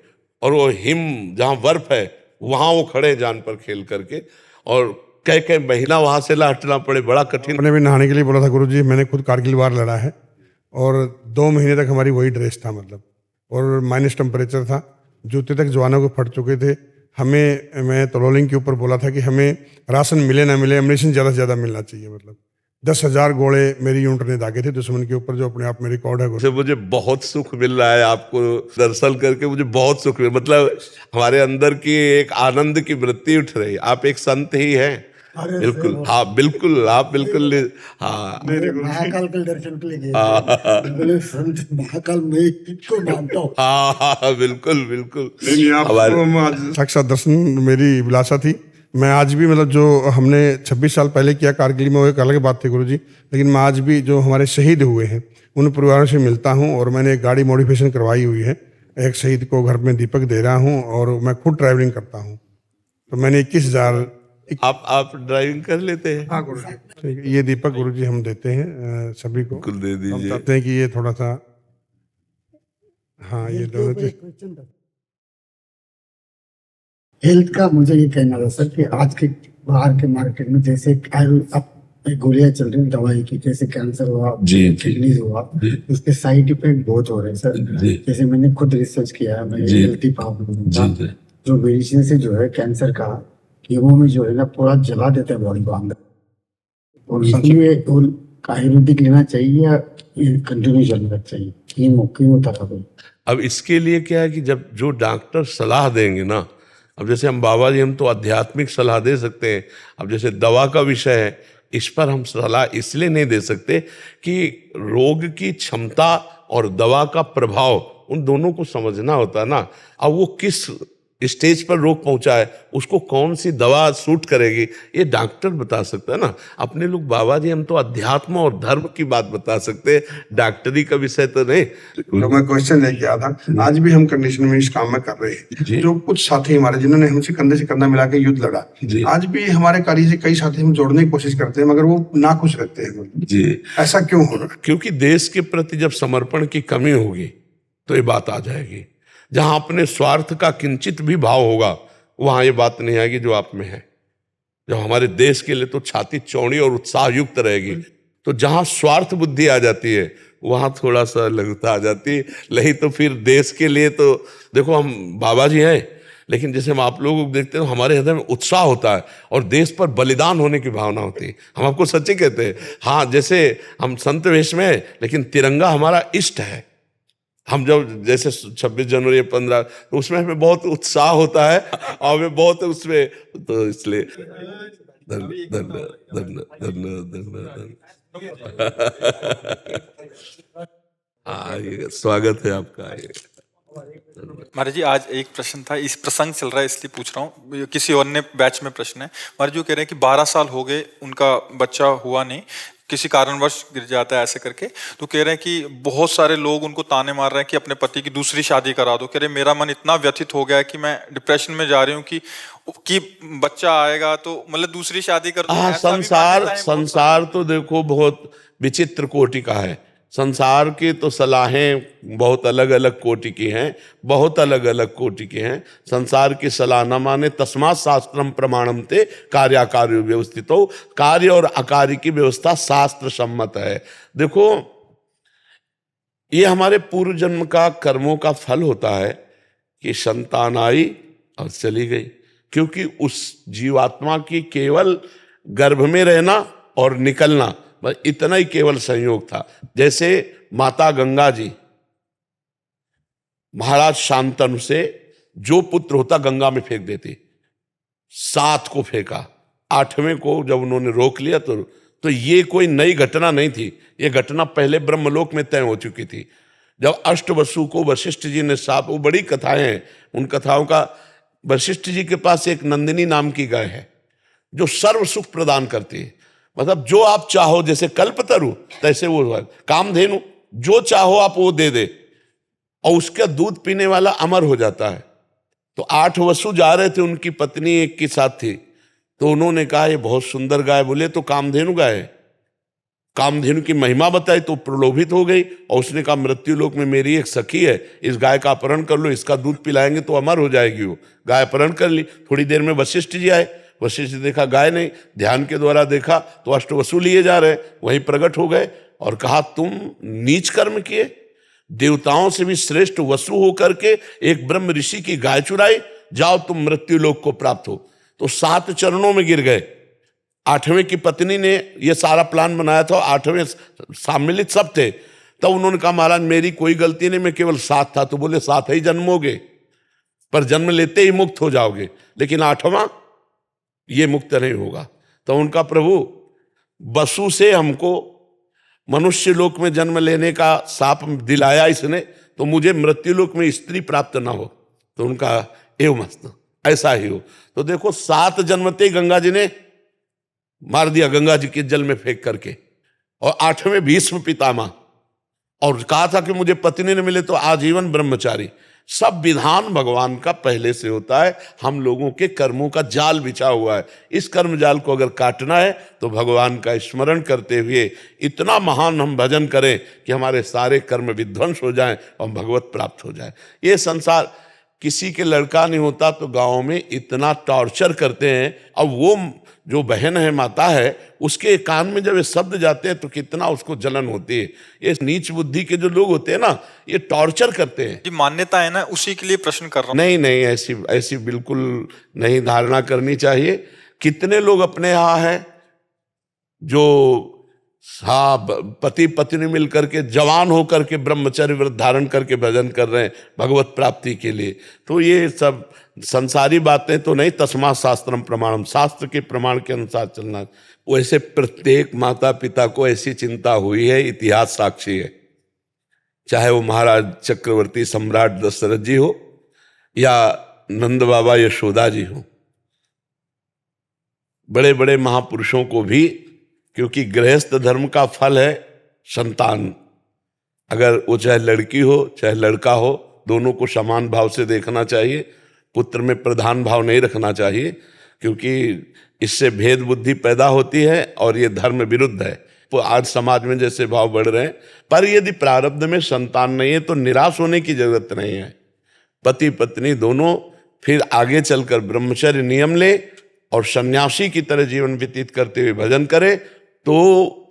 और वो हिम जहाँ बर्फ है वहाँ वो खड़े जान पर खेल करके, और कई महीना वहाँ से हटना पड़े, बड़ा कठिन। मैंने भी नहाने के लिए बोला था गुरुजी, मैंने खुद कारगिल वार लड़ा है और 2 महीने तक हमारी वही ड्रेस था, मतलब, और माइनस टेम्परेचर था, जूते तक जवानों को फट चुके थे। हमें, मैं तलोलिंग के ऊपर बोला था कि हमें राशन मिले ना मिले, एम्युनिशन ज़्यादा से ज़्यादा मिलना चाहिए। मतलब 10,000 गोले मेरी यूनिट ने दागे थे दुश्मन के ऊपर, जो अपने आप में रिकॉर्ड है। मुझे बहुत सुख मिल रहा है आपको दर्शन करके, मुझे बहुत सुख मिल, मतलब हमारे अंदर की एक आनंद की वृत्ति उठ रही। आप एक संत ही हैं। बिल्कुल हाँ, बिल्कुल आप बिल्कुल हाँ, महाकाल के दर्शन के लिए गए बोले संत महाकाल मैं किसको मानता हूँ। हाँ बिल्कुल बिल्कुल। साक्षात दर्शन मेरी विलासा थी। मैं आज भी, मतलब जो हमने 26 साल पहले किया कारगिल में, वो एक अलग बात थी गुरुजी, लेकिन मैं आज भी जो हमारे शहीद हुए हैं उन परिवारों से मिलता हूँ, और मैंने एक गाड़ी मॉडिफिकेशन करवाई हुई है, एक शहीद को घर में दीपक दे रहा हूँ, और मैं खुद ट्रैवलिंग करता हूँ। तो मैंने 21,000। आप ड्राइविंग कर लेते हैं? हाँ गुरुजी, ठीक है। ये दीपक गुरुजी हम देते हैं सभी को, बिल्कुल दे दीजिए। हम चाहते हैं कि ये थोड़ा सा, हाँ ये दोनों चीज। हेल्थ का मुझे ये कहना था सर कि आज के बाहर के मार्केट में जैसे अब गोलियां चल रही दवाई की, जैसे कैंसर हुआ, किडनी हुआ, उसके साइड इफेक्ट बहुत हो रहे हैं सर। जैसे मैंने खुद रिसर्च किया है, मैं हेल्थी प्रॉब्लम जो मेडिसिन से जो है कैंसर का कीमो में जो है ना पूरा जला देता है बॉडी को अंदर, और इसलिए आयुर्वेदिक लेना चाहिए या कंटिन्यू चलना चाहिए कीमो थेरेपी? अब इसके लिए क्या है कि जब जो डॉक्टर सलाह देंगे ना, अब जैसे हम बाबा जी, हम तो आध्यात्मिक सलाह दे सकते हैं। अब जैसे दवा का विषय है, इस पर हम सलाह इसलिए नहीं दे सकते कि रोग की क्षमता और दवा का प्रभाव, उन दोनों को समझना होता है ना। अब वो किस स्टेज पर रोग पहुंचा है, उसको कौन सी दवा सूट करेगी, ये डॉक्टर बता सकता है ना। अपने लोग बाबा जी, हम तो अध्यात्म और धर्म की बात बता सकते हैं, डॉक्टरी का विषय तो नहीं। तो मैं क्वेश्चन लेके आया था, आज भी हम कंडीशन में इस काम में कर रहे हैं। जो कुछ साथी हमारे जिन्होंने हमसे कंधे से कंधा मिला के युद्ध लड़ा, आज भी हमारे कार्य से कई साथी हम जोड़ने की कोशिश करते हैं, मगर वो नाखुश रहते हैं जी। ऐसा क्यों हो रहा है? क्योंकि देश के प्रति जब समर्पण की कमी होगी तो ये बात आ जाएगी। जहां अपने स्वार्थ का किंचित भी भाव होगा, वहां ये बात नहीं आएगी जो आप में है। जब हमारे देश के लिए तो छाती चौड़ी और उत्साह युक्त रहेगी, तो जहां स्वार्थ बुद्धि आ जाती है वहां थोड़ा सा लघुता आ जाती है। नहीं तो फिर देश के लिए तो देखो, हम बाबा जी हैं, लेकिन जैसे हम आप लोगों को देखते हैं, हमारे हृदय में उत्साह होता है और देश पर बलिदान होने की भावना होती है। हम आपको सच्ची कहते हैं। हाँ, जैसे हम संत वेश में हैं, लेकिन तिरंगा हमारा इष्ट है। हम जब जैसे 26 जनवरी 15 तो उसमें हमें बहुत उत्साह होता है और हमें बहुत उसमें, तो इसलिए धन्य धन्य धन्य धन्य धन्य। हाँ, ये स्वागत है आपका। ये महाराज जी, आज एक प्रश्न था, इस प्रसंग चल रहा है इसलिए पूछ रहा हूँ, किसी और ने बैच में प्रश्न है। महाराज जी कह रहे हैं कि 12 साल हो गए उनका बच्चा हुआ नहीं, किसी कारणवश गिर जाता है ऐसे करके, तो कह रहे हैं कि बहुत सारे लोग उनको ताने मार रहे हैं कि अपने पति की दूसरी शादी करा दो। कह रहे मेरा मन इतना व्यथित हो गया है कि मैं डिप्रेशन में जा रही हूँ कि बच्चा आएगा तो मतलब दूसरी शादी कर दूं। हाँ, ऐसा भी संसार मान्यता है बहुत संसार तो देखो बहुत विचित्र कोटि का है। संसार की तो सलाहें बहुत अलग अलग कोटि की हैं, बहुत अलग अलग कोटि की हैं। संसार की सलाह न माने, तस्मात् शास्त्रम प्रमाणम ते कार्याकार्यो व्यवस्थितो। कार्य और अकार्य की व्यवस्था शास्त्र सम्मत है। देखो, ये हमारे पूर्व जन्म का कर्मों का फल होता है कि संतान आई और चली गई, क्योंकि उस जीवात्मा की केवल गर्भ में रहना और निकलना, बस इतना ही केवल संयोग था। जैसे माता गंगा जी महाराज शांतनु से जो पुत्र होता गंगा में फेंक देती, 7 को फेंका, 8वें को जब उन्होंने रोक लिया तो ये कोई नई घटना नहीं थी, ये घटना पहले ब्रह्मलोक में तय हो चुकी थी। जब अष्टवसु को वशिष्ठ जी ने साप, वो बड़ी कथाएं हैं, उन कथाओं का, वशिष्ठ जी के पास एक नंदिनी नाम की गाय है जो सर्व सुख प्रदान करती है। मतलब जो आप चाहो, जैसे कल्पतरु तैसे वो कामधेनु, जो चाहो आप वो दे दे, और उसका दूध पीने वाला अमर हो जाता है। तो 8 वसु जा रहे थे, उनकी पत्नी एक के साथ थी, तो उन्होंने कहा ये बहुत सुंदर गाय, बोले तो कामधेनु गाय है। कामधेनु की महिमा बताई तो प्रलोभित हो गई, और उसने कहा मृत्यु लोक में मेरी एक सखी है, इस गाय का अपहरण कर लो, इसका दूध पिलाएंगे तो अमर हो जाएगी। वो गाय अपहरण कर ली। थोड़ी देर में वशिष्ठ जी आए, वशिष्ठ जी देखा गाय नहीं, ध्यान के द्वारा देखा तो अष्टवसु लिए जा रहे, वहीं प्रकट हो गए और कहा तुम नीच कर्म किए, देवताओं से भी श्रेष्ठ वसु होकर के एक ब्रह्म ऋषि की गाय चुराई, जाओ तुम मृत्यु लोक को प्राप्त हो। तो 7 चरणों में गिर गए। 8वें की पत्नी ने ये सारा प्लान बनाया था, 8वें सम्मिलित सब थे। तब उन्होंने कहा महाराज मेरी कोई गलती नहीं, मैं केवल 7 था। तो बोले 7 ही जन्मोगे, पर जन्म लेते ही मुक्त हो जाओगे, लेकिन 8वां ये मुक्त नहीं होगा। तो उनका प्रभु वसु से हमको मनुष्य लोक में जन्म लेने का शाप दिलाया इसने, तो मुझे मृत्यु लोक में स्त्री प्राप्त ना हो। तो उनका एवं मस्त ऐसा ही हो। तो देखो 7 जन्मते गंगा जी ने मार दिया, गंगा जी के जल में फेंक करके, और 8वें भीष्म पितामह, और कहा था कि मुझे पत्नी ने मिले तो आजीवन ब्रह्मचारी। सब विधान भगवान का पहले से होता है, हम लोगों के कर्मों का जाल बिछा हुआ है। इस कर्म जाल को अगर काटना है तो भगवान का स्मरण करते हुए इतना महान हम भजन करें कि हमारे सारे कर्म विध्वंस हो जाएं और भगवत प्राप्त हो जाए। ये संसार, किसी के लड़का नहीं होता तो गाँव में इतना टॉर्चर करते हैं, और वो जो बहन है, माता है, उसके कान में जब ये शब्द जाते हैं तो कितना उसको जलन होती है। ये नीच बुद्धि के जो लोग होते हैं ना, ये टॉर्चर करते हैं। जी मान्यता है ना, उसी के लिए प्रश्न कर रहा हूँ। नहीं नहीं, ऐसी बिल्कुल नहीं धारणा करनी चाहिए। कितने लोग अपने यहाँ हैं जो पति पत्नी मिल करके जवान होकर के ब्रह्मचर्य व्रत धारण करके भजन कर रहे हैं भगवत प्राप्ति के लिए। तो ये सब संसारी बातें तो नहीं, तस्मात् शास्त्रम प्रमाणम, शास्त्र के प्रमाण के अनुसार चलना। वैसे प्रत्येक माता पिता को ऐसी चिंता हुई है, इतिहास साक्षी है। चाहे वो महाराज चक्रवर्ती सम्राट दशरथ जी हो या नंद बाबा यशोदा जी हो, बड़े बड़े महापुरुषों को भी, क्योंकि गृहस्थ धर्म का फल है संतान। अगर वो चाहे लड़की हो चाहे लड़का हो, दोनों को समान भाव से देखना चाहिए। पुत्र में प्रधान भाव नहीं रखना चाहिए, क्योंकि इससे भेद बुद्धि पैदा होती है और ये धर्म विरुद्ध है। तो आज समाज में जैसे भाव बढ़ रहे हैं, पर यदि प्रारब्ध में संतान नहीं है तो निराश होने की जरूरत नहीं है। पति पत्नी दोनों फिर आगे चलकर ब्रह्मचर्य नियम ले और सन्यासी की तरह जीवन व्यतीत करते हुए भजन करे तो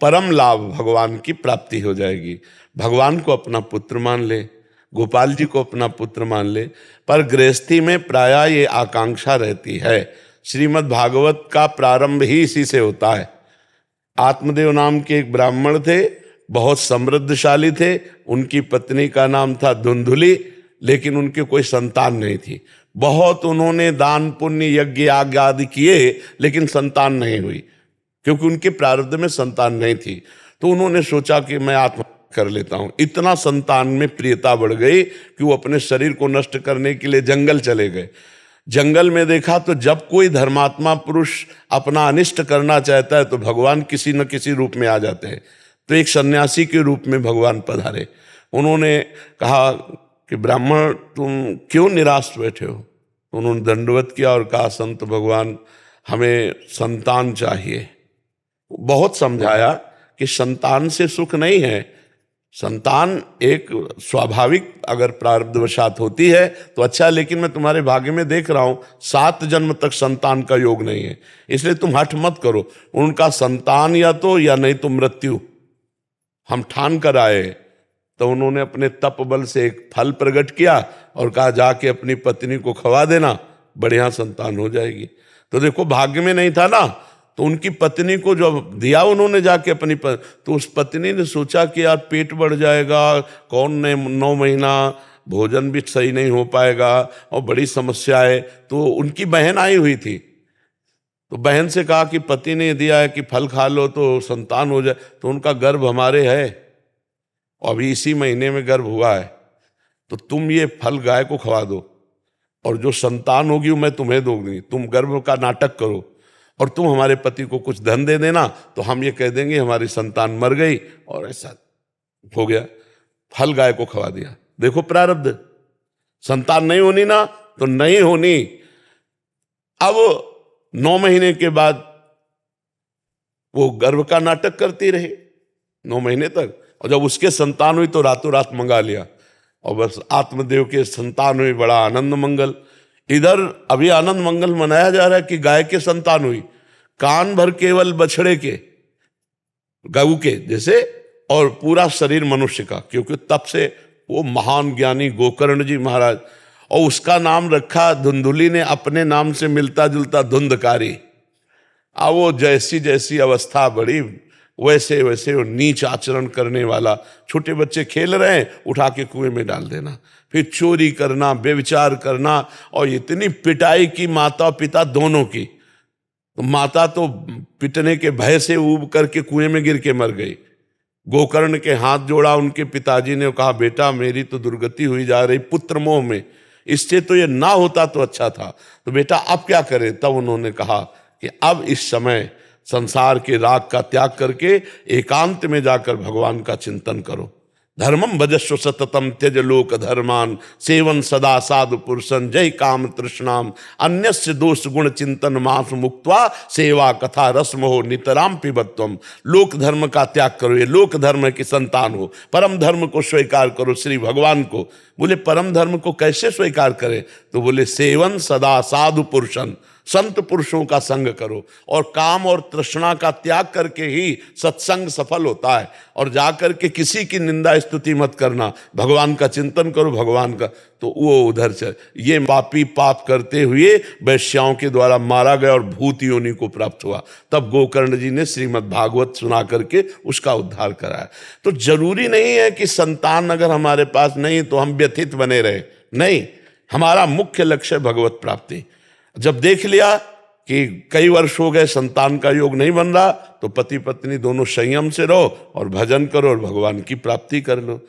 परम लाभ भगवान की प्राप्ति हो जाएगी। भगवान को अपना पुत्र मान ले, गोपाल जी को अपना पुत्र मान ले, पर गृहस्थी में प्रायः ये आकांक्षा रहती है। श्रीमद् भागवत का प्रारंभ ही इसी से होता है। आत्मदेव नाम के एक ब्राह्मण थे, बहुत समृद्धशाली थे, उनकी पत्नी का नाम था धुंधुली, लेकिन उनके कोई संतान नहीं थी। बहुत उन्होंने दान पुण्य यज्ञ याग आदि किए, लेकिन संतान नहीं हुई, क्योंकि उनके प्रारब्ध में संतान नहीं थी। तो उन्होंने सोचा कि मैं आत्महत्या कर लेता हूं। इतना संतान में प्रियता बढ़ गई कि वो अपने शरीर को नष्ट करने के लिए जंगल चले गए। जंगल में देखा तो जब कोई धर्मात्मा पुरुष अपना अनिष्ट करना चाहता है तो भगवान किसी न किसी रूप में आ जाते हैं। तो एक सन्यासी के रूप में भगवान पधारे। उन्होंने कहा कि ब्राह्मण तुम क्यों निराश बैठे हो? उन्होंने दंडवत किया और कहा संत भगवान हमें संतान चाहिए। बहुत समझाया कि संतान से सुख नहीं है, संतान एक स्वाभाविक अगर प्रारब्धवशात होती है तो अच्छा, लेकिन मैं तुम्हारे भाग्य में देख रहा हूं 7 जन्म तक संतान का योग नहीं है, इसलिए तुम हठ मत करो। उनका संतान या तो या नहीं तो मृत्यु, हम ठान कर आए। तो उन्होंने अपने तप बल से एक फल प्रकट किया और कहा जाके अपनी पत्नी को खवा देना, बढ़िया संतान हो जाएगी। तो देखो भाग्य में नहीं था ना, तो उनकी पत्नी को जब दिया उन्होंने जाके अपनी तो उस पत्नी ने सोचा कि यार पेट बढ़ जाएगा, कौन ने 9 महीना भोजन भी सही नहीं हो पाएगा और बड़ी समस्या है। तो उनकी बहन आई हुई थी, तो बहन से कहा कि पति ने दिया है कि फल खा लो तो संतान हो जाए। तो उनका गर्भ हमारे है, अभी इसी महीने में गर्भ हुआ है, तो तुम ये फल गाय को खवा दो और जो संतान होगी वो मैं तुम्हें दूंगी। तुम गर्भ का नाटक करो और तुम हमारे पति को कुछ धन दे देना, तो हम ये कह देंगे हमारी संतान मर गई, और ऐसा हो गया। फल गाय को खवा दिया। देखो प्रारब्ध, संतान नहीं होनी ना तो नहीं होनी। अब 9 महीने के बाद वो गर्भ का नाटक करती रही 9 महीने तक, और जब उसके संतान हुई तो रातों रात मंगा लिया और बस आत्मदेव के संतान हुई, बड़ा आनंद मंगल। इधर अभी आनंद मंगल मनाया जा रहा है कि गाय के संतान हुई, कान भर केवल बछड़े के, गऊ के जैसे, और पूरा शरीर मनुष्य का, क्योंकि तब से वो महान ज्ञानी गोकर्ण जी महाराज, और उसका नाम रखा धुंधुली ने अपने नाम से मिलता जुलता धुंधकारी। अब वो जैसी जैसी अवस्था बढ़ी वैसे वैसे वो नीच आचरण करने वाला, छोटे बच्चे खेल रहे हैं उठा के कुएं में डाल देना, फिर चोरी करना, व्यभिचार करना, और इतनी पिटाई की माता पिता दोनों की। तो माता तो पिटने के भय से ऊब करके कुएं में गिर के मर गई। गोकर्ण के हाथ जोड़ा उनके पिताजी ने, कहा बेटा मेरी तो दुर्गति हुई जा रही पुत्र मोह में, इससे तो ये ना होता तो अच्छा था, तो बेटा अब क्या करें? तब उन्होंने कहा कि अब इस समय संसार के राग का त्याग करके एकांत में जाकर भगवान का चिंतन करो। धर्मम भजस्व सततम त्यज लोक धर्मान, सेवन सदा साधु पुरुषन, जय काम तृष्णाम, अन्यस्य दोष गुण चिंतन मास मुक्त्वा, सेवा कथा रसमोह नितराम पिबत्वम। लोक धर्म का त्याग करो, ये लोक धर्म की संतान हो, परम धर्म को स्वीकार करो, श्री भगवान को। बोले परम धर्म को कैसे स्वीकार करें? तो बोले सेवन सदा साधु पुरुषन, संत पुरुषों का संग करो, और काम और तृष्णा का त्याग करके ही सत्संग सफल होता है। और जाकर के किसी की निंदा स्तुति मत करना, भगवान का चिंतन करो, भगवान का। तो वो उधर से ये पापी पाप करते हुए वैश्याओं के द्वारा मारा गया और भूत योनि को प्राप्त हुआ। तब गोकर्ण जी ने श्रीमद् भागवत सुना करके उसका उद्धार कराया। तो जरूरी नहीं है कि संतान अगर हमारे पास नहीं तो हम व्यथित बने रहे, नहीं, हमारा मुख्य लक्ष्य भगवत प्राप्ति। जब देख लिया कि कई वर्ष हो गए संतान का योग नहीं बन रहा, तो पति पत्नी दोनों संयम से रहो और भजन करो और भगवान की प्राप्ति कर लो।